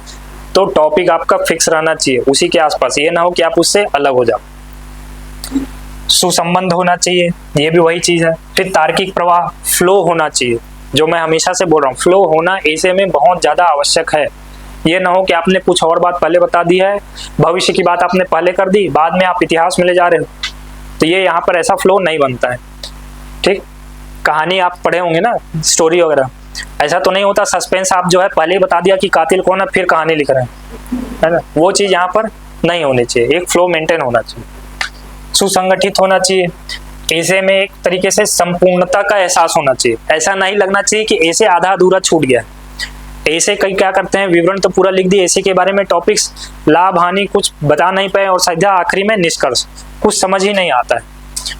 तो टॉपिक आपका फिक्स रहना चाहिए उसी के आसपास, ये ना हो कि आप उससे अलग हो जाओ। सुसंबंध होना चाहिए, ये भी वही चीज है। फिर तार्किक प्रवाह, फ्लो होना चाहिए, जो मैं हमेशा से बोल रहा हूँ, फ्लो होना ऐसे में बहुत ज्यादा आवश्यक है। ये ना हो कि आपने कुछ और बात पहले बता दी है, भविष्य की बात आपने पहले कर दी, बाद में आप इतिहास में ले जा रहे हो, तो ये यहाँ पर ऐसा फ्लो नहीं बनता है, ठीक। कहानी आप पढ़े होंगे ना, स्टोरी वगैरह, ऐसा तो नहीं होता सस्पेंस आप जो है पहले ही बता दिया कि कातिल कौन है फिर कहानी लिख रहे हैं, है ना, वो चीज यहाँ पर नहीं होनी चाहिए, एक फ्लो मेंटेन होना चाहिए। सुसंगठित होना चाहिए, ऐसे में एक तरीके से संपूर्णता का एहसास होना चाहिए, ऐसा नहीं लगना चाहिए कि ऐसे आधा अधूरा छूट गया। ऐसे कई क्या करते हैं, विवरण तो पूरा लिख दिए, ऐसे के बारे में टॉपिक्स लाभ हानि कुछ बता नहीं पाए और सीधा आखिरी में निष्कर्ष, कुछ समझ ही नहीं आता है।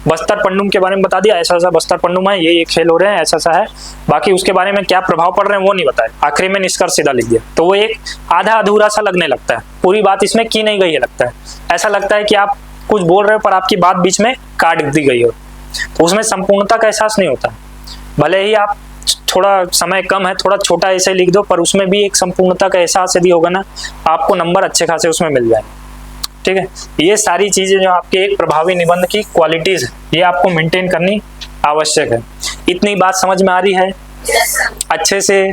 बस्तर पंडुम के बारे में बता दिया, ऐसा ऐसा बस्तर पंडुम है, ये खेल हो रहे हैं, ऐसा ऐसा है, बाकी उसके बारे में क्या प्रभाव पड़ रहे हैं वो नहीं बताया, आखिरी में निष्कर्ष सीधा लिख दिया, तो वो एक आधा अधूरा सा लगने लगता है, पूरी बात इसमें की नहीं गई है लगता है, ऐसा लगता है कि आप कुछ बोल रहे हो पर आपकी बात बीच में काट दी गई हो, तो उसमें संपूर्णता का एहसास नहीं होता। भले ही आप थोड़ा समय कम है, थोड़ा छोटा ऐसे लिख दो, पर उसमें भी एक संपूर्णता का एहसास यदि होगा ना, आपको नंबर अच्छे खासे उसमें मिल जाए, ठीक है। ये सारी चीजें जो आपके एक प्रभावी निबंध की क्वालिटीज है, ये आपको मेंटेन करनी आवश्यक है। इतनी बात समझ में आ रही है? अच्छे से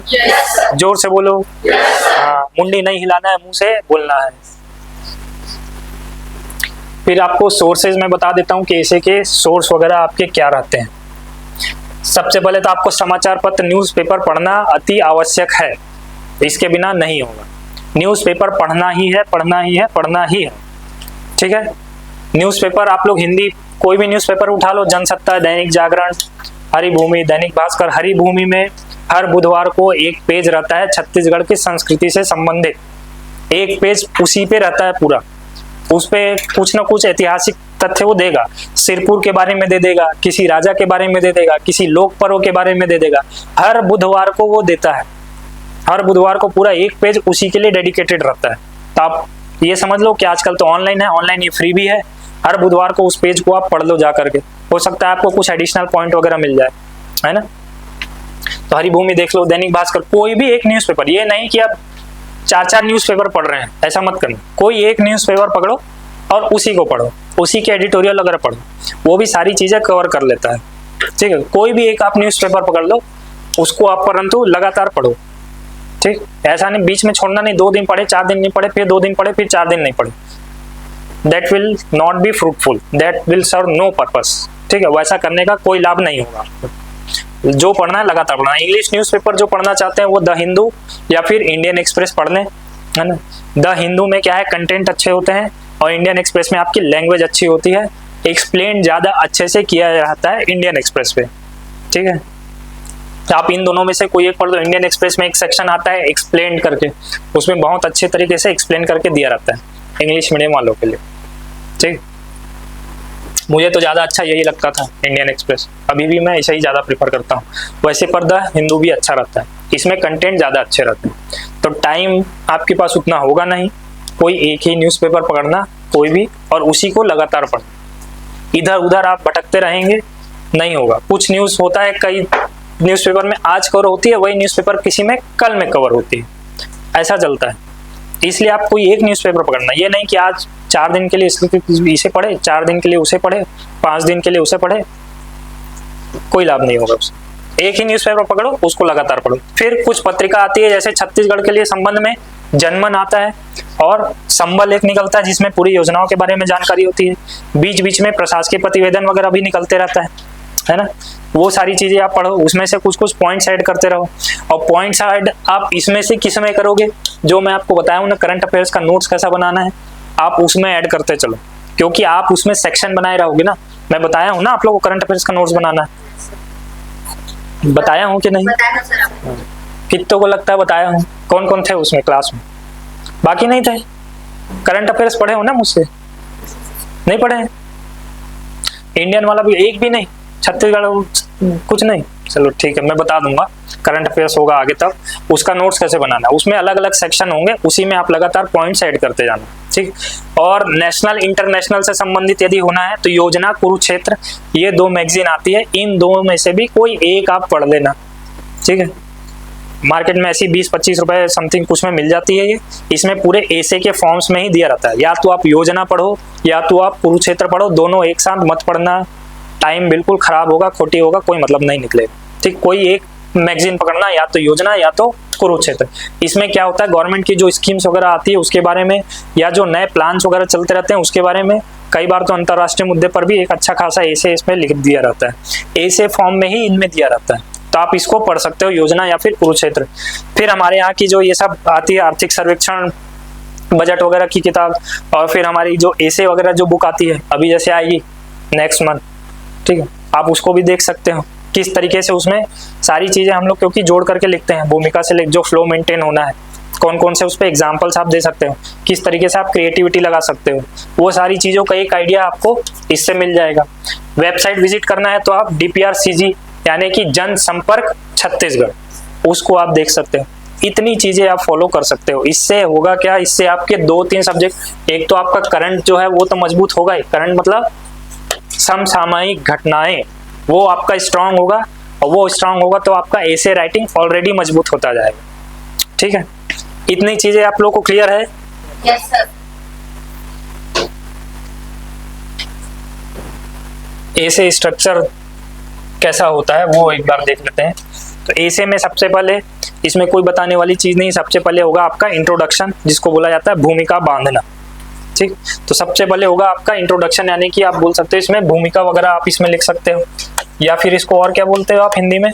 जोर से बोलो। हाँ, मुंडी नहीं हिलाना है, मुंह से बोलना है। फिर आपको सोर्सेज में बता देता हूँ कि ऐसे के सोर्स वगैरह आपके क्या रहते हैं। सबसे पहले तो आपको समाचार पत्र न्यूज़पेपर पढ़ना अति आवश्यक है, इसके बिना नहीं होगा। न्यूज़पेपर पढ़ना ही है, पढ़ना ही है, पढ़ना ही है, ठीक है। न्यूज़पेपर आप लोग हिंदी कोई भी न्यूज़पेपर उठा लो, जनसत्ता, दैनिक जागरण, हरिभूमि, दैनिक भास्कर। हरिभूमि में हर बुधवार को एक पेज रहता है छत्तीसगढ़ की संस्कृति से संबंधित, एक पेज उसी पे रहता है पूरा, उस पे कुछ ना कुछ ऐतिहासिक तथ्य वो देगा, सिरपुर के बारे में दे देगा, किसी राजा के बारे में दे देगा, किसी लोक पर्व के बारे में दे देगा, हर बुधवार को वो देता है, हर बुधवार को पूरा एक पेज उसी के लिए डेडिकेटेड रहता है। तो आप ये समझ लो कि आजकल तो ऑनलाइन है, ऑनलाइन ये फ्री भी है, हर बुधवार को उस पेज को आप पढ़ लो जा करके, हो सकता है आपको कुछ एडिशनल पॉइंट वगैरह मिल जाए, है ना। तो हरिभूमि देख लो, दैनिक भास्कर, कोई भी एक न्यूज़पेपर, ये नहीं कि आप 4-4 न्यूज़पेपर पढ़ रहे हैं, ऐसा मत करना। कोई एक न्यूज़पेपर पकड़ो और उसी को पढ़ो, उसी के एडिटोरियल वगैरह पढ़ो, वो भी सारी चीजें कवर कर लेता है, ठीक है। कोई भी एक आप न्यूज़पेपर पकड़ लो, उसको आप परंतु लगातार पढ़ो, ठीक। ऐसा नहीं बीच में छोड़ना नहीं, 2 दिन पढ़े, 4 दिन नहीं पढ़े, फिर 2 दिन पढ़े, फिर 4 दिन नहीं पढ़े, that will not be fruitful, that will serve no purpose, ठीक है। वैसा करने का कोई लाभ नहीं होगा आपको। जो पढ़ना है लगातार पढ़ना। इंग्लिश न्यूज़पेपर जो पढ़ना चाहते हैं वो द हिंदू या फिर इंडियन एक्सप्रेस पढ़ लें, है ना। द हिंदू में क्या है, कंटेंट अच्छे होते हैं, और इंडियन एक्सप्रेस में आपकी लैंग्वेज अच्छी होती है, एक्सप्लेन ज़्यादा अच्छे से किया जाता है इंडियन एक्सप्रेस पे, ठीक है। तो आप इन दोनों में से कोई एक पढ़ लो। इंडियन एक्सप्रेस में एक सेक्शन आता है एक्सप्लेन करके, उसमें बहुत अच्छे तरीके से एक्सप्लेन करके दिया रहता है इंग्लिश मीडियम वालों के लिए, ठीक। मुझे तो ज़्यादा अच्छा यही लगता था इंडियन एक्सप्रेस, अभी भी मैं ऐसा ही ज़्यादा प्रीफर करता हूँ। वैसे पर द हिंदू भी अच्छा रहता है, इसमें कंटेंट ज़्यादा अच्छे रहते हैं। तो टाइम आपके पास उतना होगा नहीं, कोई एक ही न्यूज़पेपर पकड़ना कोई भी, और उसी को लगातार पढ़ना। इधर उधर आप भटकते रहेंगे, नहीं होगा। कुछ न्यूज़ होता है, कई न्यूज़पेपर में आज कवर होती है, वही न्यूज़पेपर किसी में कल में कवर होती है, ऐसा चलता है। इसलिए आप कोई एक न्यूज़पेपर पकड़ना, ये नहीं कि आज 4 दिन के लिए इसे पढ़े, 4 दिन के लिए उसे पढ़े, 5 दिन के लिए उसे पढ़े, कोई लाभ नहीं होगा उससे। एक ही न्यूज़पेपर पकड़ो, उसको लगातार पढ़ो। फिर कुछ पत्रिका आती है, जैसे छत्तीसगढ़ के लिए संबंध में जनमन आता है, और संबल एक निकलता है जिसमें पूरी योजनाओं के बारे में जानकारी होती है। बीच बीच में प्रशासकीय प्रतिवेदन वगैरह भी निकलते रहता है ना। वो सारी चीजें आप पढ़ो, उसमें से कुछ कुछ पॉइंट्स ऐड करते रहो। और पॉइंट्स ऐड आप इसमें से किस में करोगे, जो मैं आपको बताया हूँ ना, करंट अफेयर्स का नोट्स कैसा बनाना है, आप उसमें ऐड करते चलो, क्योंकि आप उसमें सेक्शन बनाए रहोगे ना। मैं बताया हूँ ना आप लोगों को करंट अफेयर्स का नोट्स बनाना है, बताया हूँ कि नहीं? कितनों को लगता है बताया हूँ? कौन कौन थे उसमें क्लास में? बाकी नहीं थे? करंट अफेयर्स पढ़े हो ना मुझसे? नहीं पढ़े? इंडियन वाला भी एक भी नहीं, छत्तीसगढ़ कुछ नहीं? चलो ठीक है, मैं बता दूंगा, करंट अफेयर्स होगा आगे तक, उसका नोट्स कैसे बनाना है। उसमें अलग अलग सेक्शन होंगे, उसी में आप लगातार पॉइंट्स ऐड करते जाना। ठीक। और नेशनल इंटरनेशनल से संबंधित यदि होना है तो योजना, कुरुक्षेत्र, ये 2 मैगजीन आती है। इन 2 में से भी कोई एक आप पढ़ लेना, ठीक है। मार्केट में ऐसी 20-25 रुपए समथिंग कुछ में मिल जाती है ये। इसमें पूरे ऐसे के फॉर्म्स में ही दिया रहता है। या तो आप योजना पढ़ो या तो आप कुरुक्षेत्र पढ़ो, दोनों एक साथ मत पढ़ना, टाइम बिल्कुल खराब होगा, खोटी होगा, कोई मतलब नहीं निकलेगा, ठीक। कोई एक मैगजीन पकड़ना, या तो योजना या तो कुरुक्षेत्र। इसमें क्या होता है, गवर्नमेंट की जो स्कीम्स वगैरह आती है उसके बारे में, या जो नए प्लान्स वगैरह चलते रहते हैं उसके बारे में, कई बार तो अंतर्राष्ट्रीय मुद्दे पर भी एक अच्छा खासा ऐसे इसमें लिख दिया रहता है। ऐसे फॉर्म में ही इनमें दिया रहता है, तो आप इसको पढ़ सकते हो, योजना या फिर कुरुक्षेत्र। फिर हमारे यहाँ की जो ये सब आती है, आर्थिक सर्वेक्षण, बजट वगैरह की किताब, और फिर हमारी जो ऐसे वगैरह जो बुक आती है अभी जैसे आएगी नेक्स्ट मंथ, ठीक है, आप उसको भी देख सकते हो। किस तरीके से उसमें सारी चीजें हम लोग क्योंकि जोड़ करके लिखते हैं, भूमिका से जो फ्लो मेंटेन होना है, कौन कौन से उस पर एग्जाम्पल्स आप दे सकते हो, किस तरीके से आप क्रिएटिविटी लगा सकते हो, वो सारी चीज़ों का एक आइडिया आपको इससे मिल जाएगा। वेबसाइट विजिट करना है तो आप DPRCG यानी कि जनसंपर्क छत्तीसगढ़, उसको आप देख सकते हो। इतनी चीज़ें आप फॉलो कर सकते हो। इससे होगा क्या, इससे आपके 2-3 सब्जेक्ट, एक तो आपका करंट जो है वो तो मजबूत होगा ही, करंट मतलब समसामयिक घटनाएं, वो आपका स्ट्रांग होगा, और वो स्ट्रांग होगा तो आपका ऐसे राइटिंग ऑलरेडी मजबूत होता जाएगा, ठीक है। इतनी चीजें आप लोगों को क्लियर है? Yes sir. ऐसे स्ट्रक्चर कैसा होता है वो एक बार देख लेते हैं। तो ऐसे में सबसे पहले इसमें कोई बताने वाली चीज नहीं, सबसे पहले होगा आपका इंट्रोडक्शन, जिसको बोला जाता है भूमिका बांधना, ठीक। तो सबसे पहले होगा आपका इंट्रोडक्शन, यानी कि आप बोल सकते हो इसमें भूमिका वगैरह आप इसमें लिख सकते हो, या फिर इसको और क्या बोलते हो आप हिंदी में,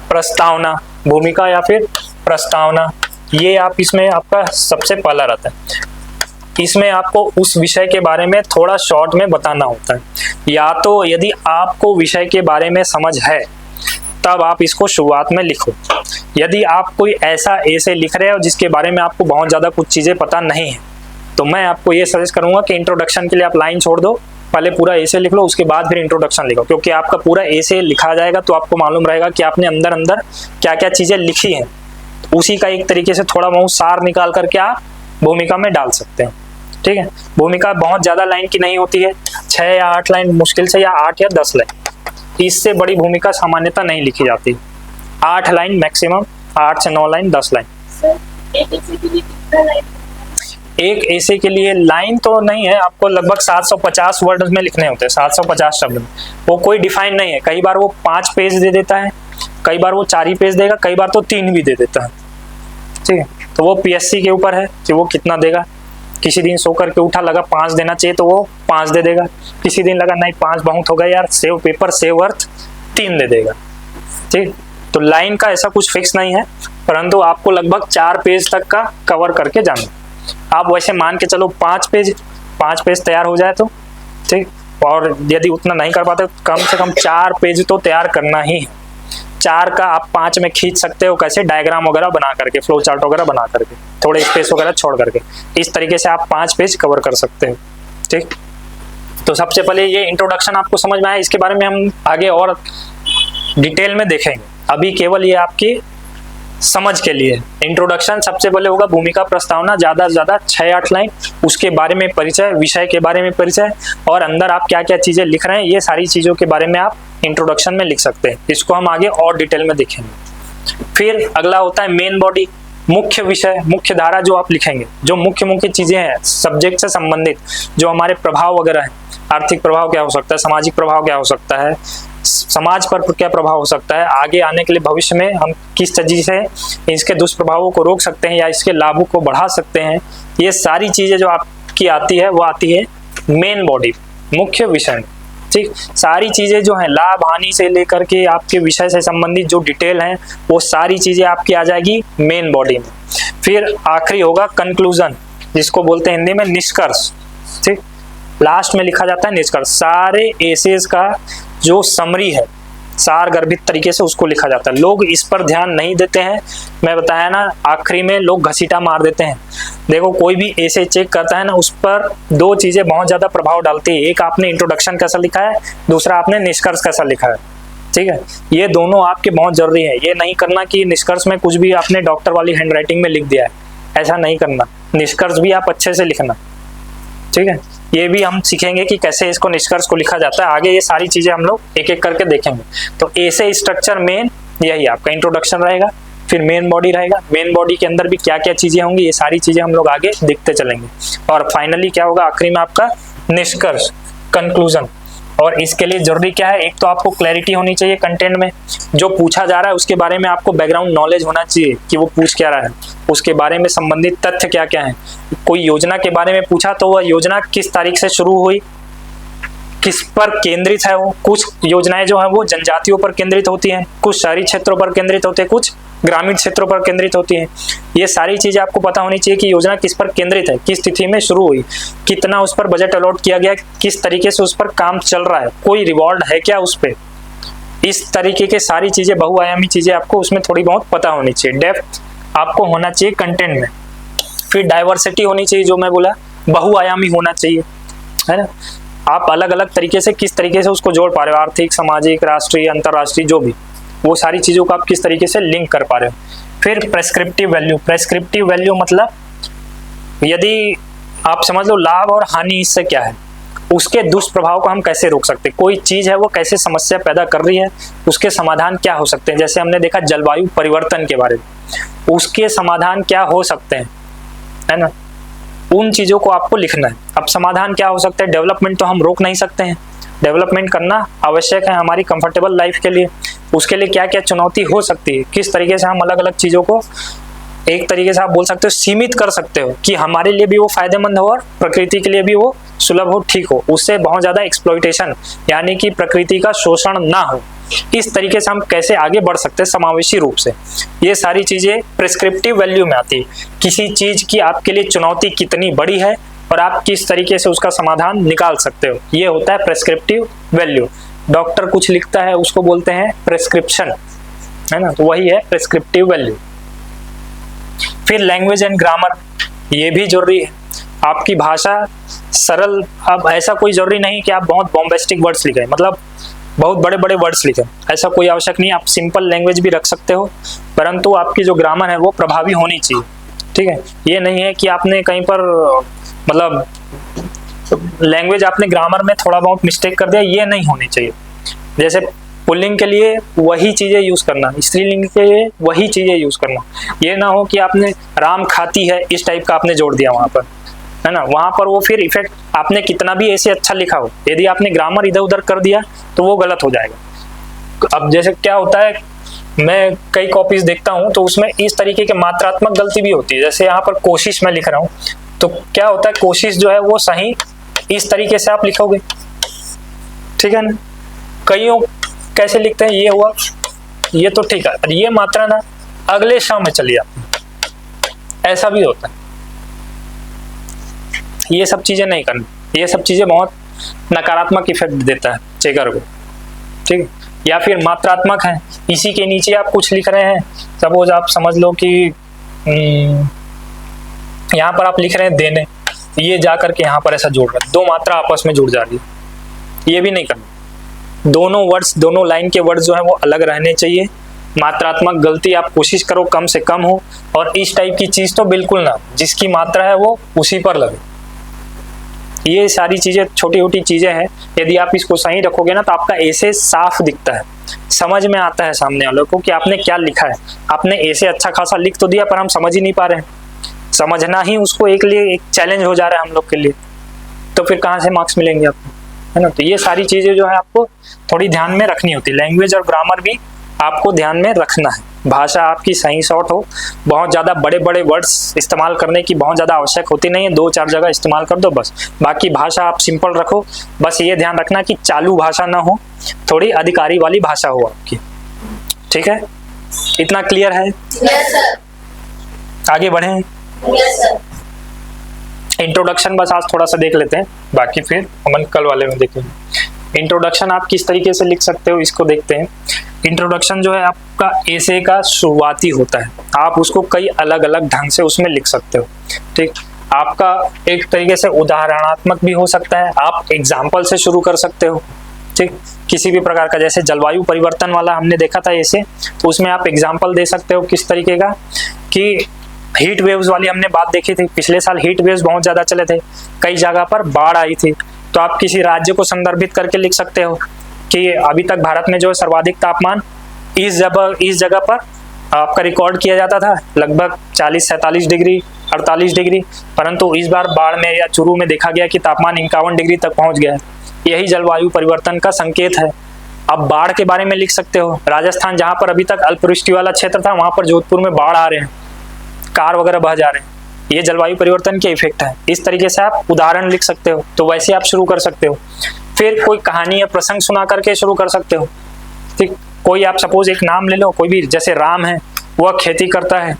प्रस्तावना, भूमिका या फिर प्रस्तावना, ये आप इसमें आपका सबसे पहला रहता है। इसमें आपको उस विषय के बारे में थोड़ा शॉर्ट में बताना होता है, या तो यदि आपको विषय के बारे में समझ है तब आप इसको शुरुआत में लिखो। यदि आप कोई ऐसा ऐसे लिख रहे हो जिसके बारे में आपको बहुत ज़्यादा कुछ चीज़ें पता नहीं है, तो मैं आपको ये सजेस्ट करूँगा कि इंट्रोडक्शन के लिए आप लाइन छोड़ दो, पहले पूरा ऐसे लिख लो, उसके बाद फिर इंट्रोडक्शन लिखो, क्योंकि आपका पूरा ऐसे लिखा जाएगा तो आपको मालूम रहेगा कि आपने अंदर अंदर क्या क्या चीज़ें लिखी हैं। उसी का एक तरीके से थोड़ा बहुत सार निकाल करके आप भूमिका में डाल सकते हैं, ठीक है। भूमिका बहुत ज़्यादा लाइन की नहीं होती है, 6 या 8 लाइन मुश्किल से, या 8 या 10 लाइन, इससे बड़ी भूमिका सामान्यतः नहीं लिखी जाती। 8 लाइन मैक्सिमम, 8 से 9 लाइन, 10 लाइन। एक ऐसे के लिए लाइन तो नहीं है, आपको लगभग 750 वर्ड में लिखने होते हैं, 750 शब्द में। वो कोई डिफाइन नहीं है, कई बार वो 5 पेज दे देता है, कई बार वो 4 ही पेज देगा, कई बार तो 3 भी दे देता है, ठीक है। तो वो PSC के ऊपर है कि वो कितना देगा। किसी दिन सो करके उठा, लगा 5 देना चाहिए तो वो 5 दे देगा, किसी दिन लगा नहीं 5 बहुत हो गया यार, सेव पेपर सेव अर्थ, 3 दे देगा, ठीक। तो लाइन का ऐसा कुछ फिक्स नहीं है, परंतु आपको लगभग 4 पेज तक का कवर करके जाना। आप वैसे मान के चलो 5 पेज तैयार हो जाए तो ठीक, और यदि उतना नहीं कर पाते कम से कम 4 पेज तो तैयार करना ही है। 4 का आप 5 में खींच सकते हो, कैसे, डायग्राम वगैरह बना करके, फ्लो चार्ट वगैरह बना करके, थोड़े स्पेस वगैरह छोड़ करके, इस तरीके से आप 5 पेज कवर कर सकते हो, ठीक। तो सबसे पहले ये इंट्रोडक्शन आपको समझ में आया, इसके बारे में हम आगे और डिटेल में देखेंगे, अभी केवल ये आपकी समझ के लिए। इंट्रोडक्शन सबसे पहले होगा भूमिका प्रस्तावना, ज़्यादा से ज़्यादा 6-8 लाइन, उसके बारे में परिचय, विषय के बारे में परिचय, और अंदर आप क्या क्या चीज़ें लिख रहे हैं, ये सारी चीज़ों के बारे में आप इंट्रोडक्शन में लिख सकते हैं। इसको हम आगे और डिटेल में देखेंगे। फिर अगला होता है मेन बॉडी, मुख्य विषय, मुख्य धारा जो आप लिखेंगे, जो मुख्य चीज़ें हैं सब्जेक्ट से संबंधित, जो हमारे प्रभाव वगैरह हैं, आर्थिक प्रभाव क्या हो सकता है, सामाजिक प्रभाव क्या हो सकता है, समाज पर क्या प्रभाव हो सकता है, आगे आने के लिए भविष्य में हम किस तरीके से इसके दुष्प्रभावों को रोक सकते हैं या इसके लाभों को बढ़ा सकते हैं, ये सारी चीज़ें जो आपकी आती है वो आती है मेन बॉडी, मुख्य विषय में, ठीक। सारी चीज़ें जो हैं लाभ हानि से लेकर के आपके विषय से संबंधित जो डिटेल हैं वो सारी चीज़ें आपकी आ जाएगी मेन बॉडी में। फिर आखिरी होगा कंक्लूजन, जिसको बोलते हैं हिंदी में निष्कर्ष, ठीक। लास्ट में लिखा जाता है निष्कर्ष, सारे एसेज का जो समरी है सार गर्भित तरीके से उसको लिखा जाता है। लोग इस पर ध्यान नहीं देते हैं, मैं बताया ना, आखिरी में लोग घसीटा मार देते हैं। देखो कोई भी ऐसे चेक करता है ना, उस पर 2 चीज़ें बहुत ज़्यादा प्रभाव डालती है, एक आपने इंट्रोडक्शन कैसा लिखा है, दूसरा आपने निष्कर्ष कैसा लिखा है, ठीक है। ये दोनों आपके बहुत जरूरी है। ये नहीं करना कि निष्कर्ष में कुछ भी आपने डॉक्टर वाली हैंडराइटिंग में लिख दिया है, ऐसा नहीं करना, निष्कर्ष भी आप अच्छे से लिखना, ठीक है। ये भी हम सीखेंगे कि कैसे इसको निष्कर्ष को लिखा जाता है, आगे ये सारी चीजें हम लोग एक एक करके देखेंगे। तो ऐसे स्ट्रक्चर मेन यही आपका इंट्रोडक्शन रहेगा, फिर मेन बॉडी रहेगा, मेन बॉडी के अंदर भी क्या क्या चीजें होंगी ये सारी चीजें हम लोग आगे देखते चलेंगे, और फाइनली क्या होगा आखिरी में आपका निष्कर्ष, कंक्लूजन। और इसके लिए जरूरी क्या है, एक तो आपको क्लैरिटी होनी चाहिए कंटेंट में, जो पूछा जा रहा है उसके बारे में आपको बैकग्राउंड नॉलेज होना चाहिए कि वो पूछ क्या रहा है, उसके बारे में संबंधित तथ्य क्या क्या है। कोई योजना के बारे में पूछा तो वह योजना किस तारीख से शुरू हुई, किस पर केंद्रित है वो। कुछ योजनाएं जो है वो जनजातियों पर केंद्रित होती हैं, कुछ शहरी क्षेत्रों पर केंद्रित होते हैं, कुछ ग्रामीण क्षेत्रों पर केंद्रित होती हैं। ये सारी चीजें आपको पता होनी चाहिए कि योजना किस पर केंद्रित है, किस तिथि में शुरू हुई, कितना उस पर बजट अलॉट किया गया, किस तरीके से उस पर काम चल रहा है, कोई रिवॉर्ड है क्या उस पर। इस तरीके के सारी चीजें, बहुआयामी चीजें आपको उसमें थोड़ी बहुत पता होनी चाहिए, डेप्थ आपको होना चाहिए कंटेंट में। फिर डाइवर्सिटी होनी चाहिए, जो मैं बोला बहुआयामी होना चाहिए, है ना। आप अलग अलग तरीके से किस तरीके से उसको जोड़ पा रहे हो, आर्थिक, सामाजिक, राष्ट्रीय, अंतर्राष्ट्रीय, जो भी, वो सारी चीजों को आप किस तरीके से लिंक कर पा रहे हो। फिर प्रेस्क्रिप्टिव वैल्यू, प्रेस्क्रिप्टिव वैल्यू मतलब यदि आप समझ लो लाभ और हानि इससे क्या है, उसके दुष्प्रभाव को हम कैसे रोक सकते हैं, कोई चीज है वो कैसे समस्या पैदा कर रही है, उसके समाधान क्या हो सकते हैं। जैसे हमने देखा जलवायु परिवर्तन के बारे में, उसके समाधान क्या हो सकते हैं, है ना, उन चीजों को आपको लिखना है। अब समाधान क्या हो सकता है, डेवलपमेंट तो हम रोक नहीं सकते हैं, डेवलपमेंट करना आवश्यक है हमारी कंफर्टेबल लाइफ के लिए। उसके लिए क्या क्या चुनौती हो सकती है, किस तरीके से हम अलग अलग चीजों को एक तरीके से आप बोल सकते हो सीमित कर सकते हो कि हमारे लिए भी वो फायदेमंद हो और प्रकृति के लिए भी वो सुलभ हो, ठीक हो, उससे बहुत ज्यादा एक्सप्लॉइटेशन यानी कि प्रकृति का शोषण ना हो। इस तरीके से हम कैसे आगे बढ़ सकते हैं समावेशी रूप से, ये सारी चीजें प्रिस्क्रिप्टिव वैल्यू में आती है। किसी चीज की आपके लिए चुनौती कितनी बड़ी है और आप किस तरीके से उसका समाधान निकाल सकते हो, ये होता है प्रिस्क्रिप्टिव वैल्यू। डॉक्टर कुछ लिखता है उसको बोलते हैं प्रिस्क्रिप्शन, है ना, तो वही है प्रिस्क्रिप्टिव वैल्यू। फिर लैंग्वेज एंड ग्रामर, ये भी जरूरी है, आपकी भाषा सरल। अब ऐसा कोई जरूरी नहीं कि आप बहुत बॉम्बेस्टिक वर्ड्स लिखें, मतलब बहुत बड़े बड़े वर्ड्स लिखें, ऐसा कोई आवश्यक नहीं। आप सिंपल लैंग्वेज भी रख सकते हो, परंतु आपकी जो ग्रामर है वो प्रभावी होनी चाहिए, ठीक है। ये नहीं है कि आपने कहीं पर मतलब लैंग्वेज आपने ग्रामर में थोड़ा बहुत मिस्टेक कर दिया, ये नहीं होनी चाहिए। जैसे पुल्लिंग के लिए वही चीजें यूज करना, स्त्रीलिंग के लिए वही चीजें यूज करना। ये ना हो कि आपने राम खाती है इस टाइप का आपने जोड़ दिया वहां पर, है ना, वहां पर वो फिर इफेक्ट, आपने कितना भी ऐसे अच्छा लिखा हो, यदि आपने ग्रामर इधर उधर कर दिया तो वो गलत हो जाएगा। अब जैसे क्या होता है, मैं कई कॉपीज देखता हूँ तो उसमें इस तरीके के मात्रात्मक गलती भी होती है। जैसे यहाँ पर कोशिश मैं लिख रहा हूँ तो क्या होता है, कोशिश जो है वो सही इस तरीके से आप लिखोगे, ठीक है ना। कईयों कैसे लिखते हैं, ये हुआ, ये तो ठीक है, ये मात्रा ना अगले शब्द में चली जाती है, ऐसा भी होता है। ये सब चीजें नहीं करनी, ये सब चीजें बहुत नकारात्मक इफेक्ट देता है चेकर को, ठीक है। या फिर मात्रात्मक है, इसी के नीचे आप कुछ लिख रहे हैं, सपोज आप समझ लो कि यहाँ पर आप लिख रहे हैं देने, ये जाकर के यहाँ पर ऐसा जोड़ रहे हैं, दो मात्रा आपस में जुड़ जा रही है, ये भी नहीं करना। दोनों वर्ड्स, दोनों लाइन के वर्ड्स जो है वो अलग रहने चाहिए। मात्रात्मक गलती आप कोशिश करो कम से कम हो, और इस टाइप की चीज तो बिल्कुल ना, जिसकी मात्रा है वो उसी पर लगे। ये सारी चीजें छोटी छोटी चीजें हैं, यदि आप इसको सही रखोगे ना तो आपका ऐसे साफ दिखता है, समझ में आता है सामने वालों को कि आपने क्या लिखा है। आपने ऐसे अच्छा खासा लिख तो दिया पर हम समझ ही नहीं पा रहे हैं, समझना ही उसको एक चैलेंज हो जा रहा है हम लोग के लिए, तो फिर कहाँ से मार्क्स मिलेंगे आपको, है ना। तो ये सारी चीजें जो है आपको थोड़ी ध्यान में रखनी होती है। लैंग्वेज और ग्रामर भी आपको ध्यान में रखना है, भाषा आपकी सही शॉर्ट हो, बहुत ज्यादा बड़े बड़े वर्ड्स इस्तेमाल करने की बहुत ज्यादा आवश्यक होती नहीं है, 2-4 जगह इस्तेमाल कर दो बस, बाकी भाषा आप सिंपल रखो। बस ये ध्यान रखना कि चालू भाषा ना हो, थोड़ी अधिकारी वाली भाषा हो आपकी, ठीक है। इतना क्लियर है? Yes sir. आगे बढ़े। Yes sir. इंट्रोडक्शन बस आज थोड़ा सा देख लेते हैं, बाकी फिर हम कल वाले में देखेंगे। इंट्रोडक्शन आप किस तरीके से लिख सकते हो इसको देखते हैं। इंट्रोडक्शन जो है आपका एसे का शुरुआती होता है, आप उसको कई अलग अलग ढंग से उसमें लिख सकते हो, ठीक। आपका एक तरीके से उदाहरणात्मक भी हो सकता है, आप एग्जाम्पल से शुरू कर सकते हो, ठीक। किसी भी प्रकार का, जैसे जलवायु परिवर्तन वाला हमने देखा था ऐसे, तो उसमें आप एग्जाम्पल दे सकते हो किस तरीके का, कि हीट वेव्स वाली हमने बात देखी थी, पिछले साल हीट वेव्स बहुत ज़्यादा चले थे, कई जगह पर बाढ़ आई थी। तो आप किसी राज्य को संदर्भित करके लिख सकते हो कि अभी तक भारत में जो है सर्वाधिक तापमान इस जगह पर आपका रिकॉर्ड किया जाता था, लगभग 40-47 डिग्री 48 डिग्री, परंतु इस बार बाड़मेर या चूरू में देखा गया कि तापमान 51 डिग्री तक पहुंच गया है। यही जलवायु परिवर्तन का संकेत है। अब बाढ़ के बारे में लिख सकते हो, राजस्थान जहां पर अभी तक अल्पवृष्टि वाला क्षेत्र था, वहां पर जोधपुर में बाढ़ आ रहे हैं, कार वगैरह बह जा रहे हैं। ये जलवायु परिवर्तन के इफेक्ट है। इस तरीके से आप उदाहरण लिख सकते हो, तो वैसे आप शुरू कर सकते हो। फिर कोई कहानी या प्रसंग सुना करके शुरू कर सकते हो। ठीक, कोई आप सपोज एक नाम ले लो, कोई भी, जैसे राम है, वह खेती करता है,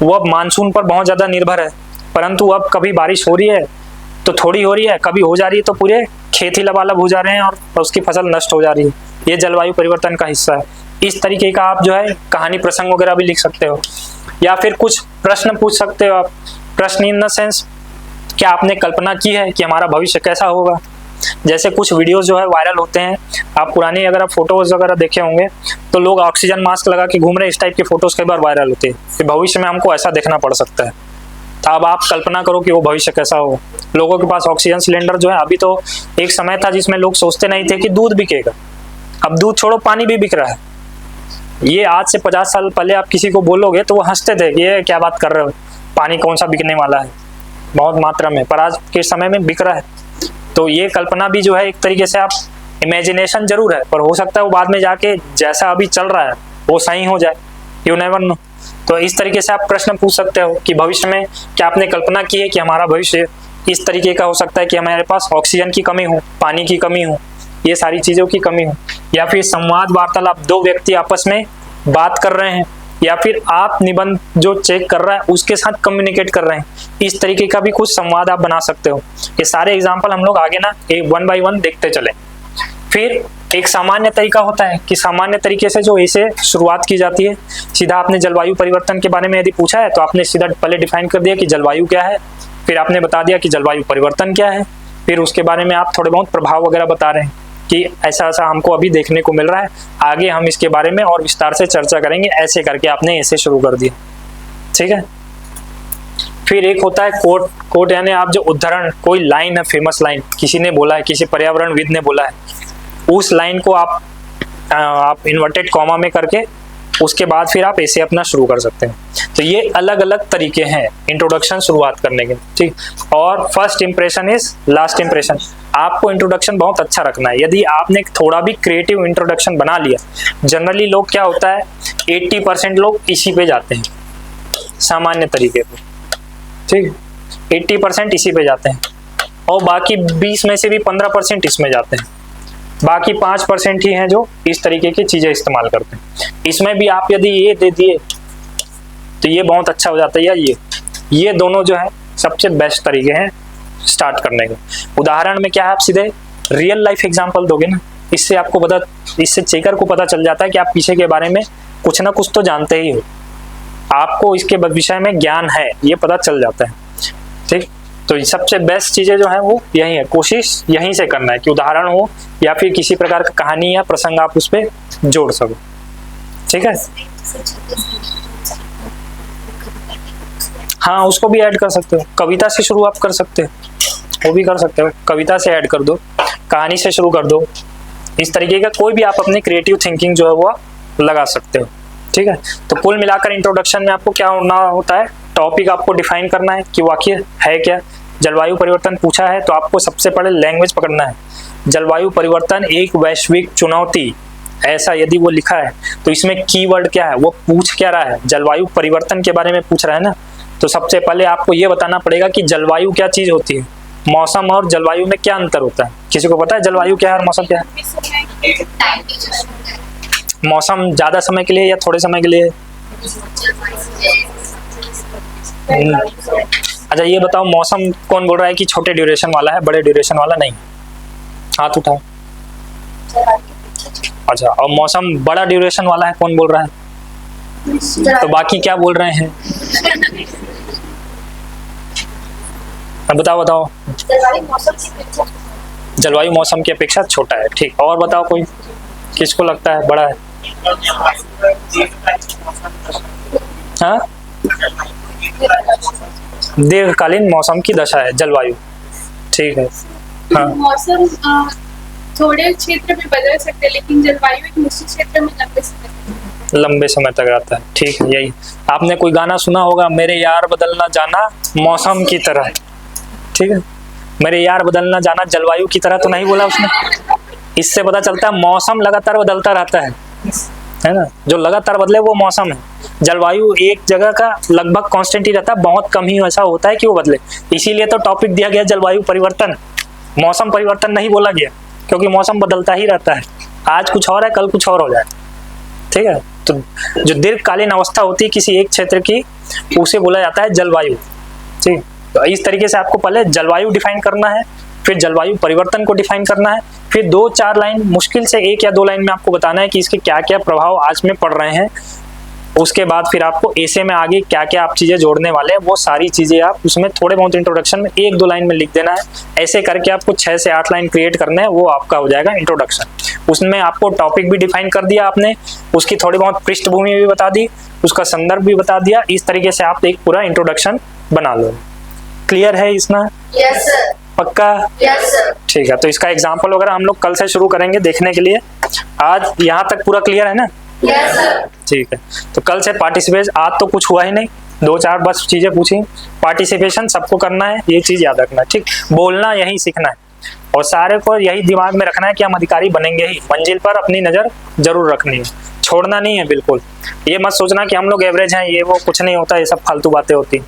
वह मानसून पर बहुत ज़्यादा निर्भर है, परंतु अब कभी बारिश हो रही है तो थोड़ी हो रही है, कभी हो जा रही है तो पूरे खेत ही लबालब हो जा रहे हैं और उसकी फसल नष्ट हो जा रही है। ये जलवायु परिवर्तन का हिस्सा है। इस तरीके का आप जो है कहानी प्रसंग वगैरह भी लिख सकते हो। या फिर कुछ प्रश्न पूछ सकते हो आप। प्रश्न इन द सेंस, क्या आपने कल्पना की है कि हमारा भविष्य कैसा होगा? जैसे कुछ वीडियोस जो है वायरल होते हैं, आप पुरानी अगर आप फोटोज वगैरह देखे होंगे तो लोग ऑक्सीजन मास्क लगा के घूम रहे हैं, इस टाइप के फोटोज कई बार वायरल होते हैं कि भविष्य में हमको ऐसा देखना पड़ सकता है। तो अब आप कल्पना करो कि वो भविष्य कैसा हो। लोगों के पास ऑक्सीजन सिलेंडर जो है, अभी तो एक समय था जिसमें लोग सोचते नहीं थे कि दूध बिकेगा, अब दूध छोड़ो पानी भी बिक रहा है। ये आज से 50 साल पहले आप किसी को बोलोगे तो वो हंसते थे, ये क्या बात कर रहे हो, पानी कौन सा बिकने वाला है, बहुत मात्रा में, पर आज के समय में बिक रहा है। तो ये कल्पना भी जो है एक तरीके से आप, इमेजिनेशन जरूर है, पर हो सकता है वो बाद में जाके जैसा अभी चल रहा है वो सही हो जाए, यू नेवर नो। तो इस तरीके से आप प्रश्न पूछ सकते हो कि भविष्य में क्या आपने कल्पना की है कि हमारा भविष्य इस तरीके का हो सकता है कि हमारे पास ऑक्सीजन की कमी हो, पानी की कमी हो, ये सारी चीज़ों की कमी हो। या फिर संवाद वार्तालाप, दो व्यक्ति आपस में बात कर रहे हैं, या फिर आप निबंध जो चेक कर रहा है उसके साथ कम्युनिकेट कर रहे हैं, इस तरीके का भी कुछ संवाद आप बना सकते हो। ये सारे एग्जाम्पल हम लोग आगे ना एक 1 बाय 1 देखते चले। फिर एक सामान्य तरीका होता है कि सामान्य तरीके से जो इसे शुरुआत की जाती है, सीधा आपने जलवायु परिवर्तन के बारे में यदि पूछा है तो आपने सीधा पहले डिफाइन कर दिया कि जलवायु क्या है, फिर आपने बता दिया कि जलवायु परिवर्तन क्या है, फिर उसके बारे में आप थोड़े बहुत प्रभाव वगैरह बता रहे हैं कि ऐसा ऐसा हमको अभी देखने को मिल रहा है, आगे हम इसके बारे में और विस्तार से चर्चा करेंगे, ऐसे करके आपने ऐसे शुरू कर दिया। ठीक है। फिर एक होता है कोट। कोट यानी आप जो उदाहरण, कोई लाइन है, फेमस लाइन, किसी ने बोला है, किसी पर्यावरणविद ने बोला है, उस लाइन को आप इन्वर्टेड कॉमा में करके उसके बाद फिर आप ऐसे अपना शुरू कर सकते हैं। तो ये अलग अलग तरीके हैं इंट्रोडक्शन शुरुआत करने के। ठीक। और first impression is last impression. आपको इंट्रोडक्शन बहुत अच्छा रखना है। यदि आपने थोड़ा भी क्रिएटिव इंट्रोडक्शन बना लिया, जनरली लोग क्या होता है 80% लोग इसी पे जाते हैं, सामान्य तरीके पे। ठीक। 80% इसी पे जाते हैं और बाकी 20 में से भी 15% इसमें जाते हैं, बाकी 5% ही हैं जो इस तरीके की चीजें इस्तेमाल करते हैं। इसमें भी आप यदि ये दे दिए तो ये बहुत अच्छा हो जाता है। या ये दोनों जो है सबसे बेस्ट तरीके हैं स्टार्ट करने के। उदाहरण में क्या है, आप सीधे रियल लाइफ एग्जांपल दोगे ना, इससे आपको पता, इससे चेकर को पता चल जाता है कि आप पीछे के बारे में कुछ ना कुछ तो जानते ही हो, आपको इसके विषय में ज्ञान है, ये पता चल जाता है। ठीक। तो सबसे बेस्ट चीजें जो है वो यही है, कोशिश यहीं से करना है कि उदाहरण हो या फिर किसी प्रकार का कहानी या प्रसंग आप उस पर जोड़ सको। ठीक है। हाँ, उसको भी ऐड कर सकते हो, कविता से शुरुआत कर सकते हो, वो भी कर सकते हो, कविता से ऐड कर दो, कहानी से शुरू कर दो, इस तरीके का कोई भी आप अपनी क्रिएटिव थिंकिंग जो है वो लगा सकते हो। ठीक है। तो कुल मिलाकर इंट्रोडक्शन में आपको क्या होना होता है, टॉपिक आपको डिफाइन करना है कि वाकई है क्या। जलवायु परिवर्तन पूछा है तो आपको सबसे पहले लैंग्वेज पकड़ना है। जलवायु परिवर्तन एक वैश्विक चुनौती, ऐसा यदि वो लिखा है तो इसमें कीवर्ड क्या है, वो पूछ क्या रहा है, जलवायु परिवर्तन के बारे में पूछ रहा है ना। तो सबसे पहले आपको ये बताना पड़ेगा कि जलवायु क्या चीज होती है, मौसम और जलवायु में क्या अंतर होता है। किसी को पता है जलवायु क्या है और मौसम क्या है? मौसम ज्यादा समय के लिए या थोड़े समय के लिए? अच्छा ये बताओ, मौसम कौन बोल रहा है कि छोटे ड्यूरेशन वाला है, बड़े ड्यूरेशन वाला नहीं? हाथ उठाओ। अच्छा, और मौसम बड़ा ड्यूरेशन वाला है, कौन बोल रहा है? तो बाकी क्या बोल रहे हैं? बताओ बताओ। जलवायु मौसम की अपेक्षा छोटा है। ठीक। और बताओ कोई, किसको लगता है बड़ा है? हाँ, दीर्घकालीन मौसम की दशा है जलवायु। ठीक है। हाँ, मौसम थोड़े क्षेत्र में बदल सकते हैं, लेकिन जलवायु एक निश्चित क्षेत्र में लंबे समय तक रहता है। ठीक है, यही आपने कोई गाना सुना होगा, मेरे यार बदलना जाना मौसम की तरह। ठीक है, मेरे यार बदलना जाना जलवायु की तरह तो नहीं बोला उसने। इससे पता चलता है मौसम लगातार बदलता रहता है ना। जो लगातार बदले वो मौसम है। जलवायु एक जगह का लगभग कांस्टेंट ही रहता है, बहुत कम ही ऐसा होता है कि वो बदले। इसीलिए तो टॉपिक दिया गया जलवायु परिवर्तन, मौसम परिवर्तन नहीं बोला गया, क्योंकि मौसम बदलता ही रहता है। आज कुछ और है, कल कुछ और हो जाए। ठीक है, तो जो दीर्घकालीन अवस्था होती है किसी एक क्षेत्र की, उसे बोला जाता है जलवायु। ठीक, तो इस तरीके से आपको पहले जलवायु डिफाइन करना है, फिर जलवायु परिवर्तन को डिफाइन करना है, फिर 2-4 लाइन, मुश्किल से 1 या 2 लाइन में आपको बताना है कि इसके क्या क्या प्रभाव आज में पड़ रहे हैं। उसके बाद फिर आपको ऐसे में आगे क्या क्या आप चीज़ें जोड़ने वाले हैं, वो सारी चीज़ें आप उसमें थोड़े बहुत इंट्रोडक्शन में 1-2 लाइन में लिख देना है। ऐसे करके आपको 6 से 8 लाइन क्रिएट करने हैं, वो आपका हो जाएगा इंट्रोडक्शन। उसमें आपको टॉपिक भी डिफाइन कर दिया आपने, उसकी थोड़ी बहुत पृष्ठभूमि भी बता दी, उसका संदर्भ भी बता दिया। इस तरीके से आप एक पूरा इंट्रोडक्शन बना लो। क्लियर है इसमें? Yes sir. पक्का? Yes sir. ठीक है, तो इसका एग्जाम्पल वगैरह हम लोग कल से शुरू करेंगे देखने के लिए। आज यहाँ तक पूरा क्लियर है ना? Yes sir. ठीक है, तो कल से पार्टिसिपेशन, आज तो कुछ हुआ ही नहीं, 2-4 बस चीजें पूछी। पार्टिसिपेशन सबको करना है, ये चीज याद रखना है। ठीक, बोलना यही सीखना है, और सारे को यही दिमाग में रखना है कि हम अधिकारी बनेंगे ही। मंजिल पर अपनी नजर जरूर रखनी है, छोड़ना नहीं है बिल्कुल। ये मत सोचना कि हम लोग एवरेज हैं, ये वो कुछ नहीं होता, ये सब फालतू बातें होती।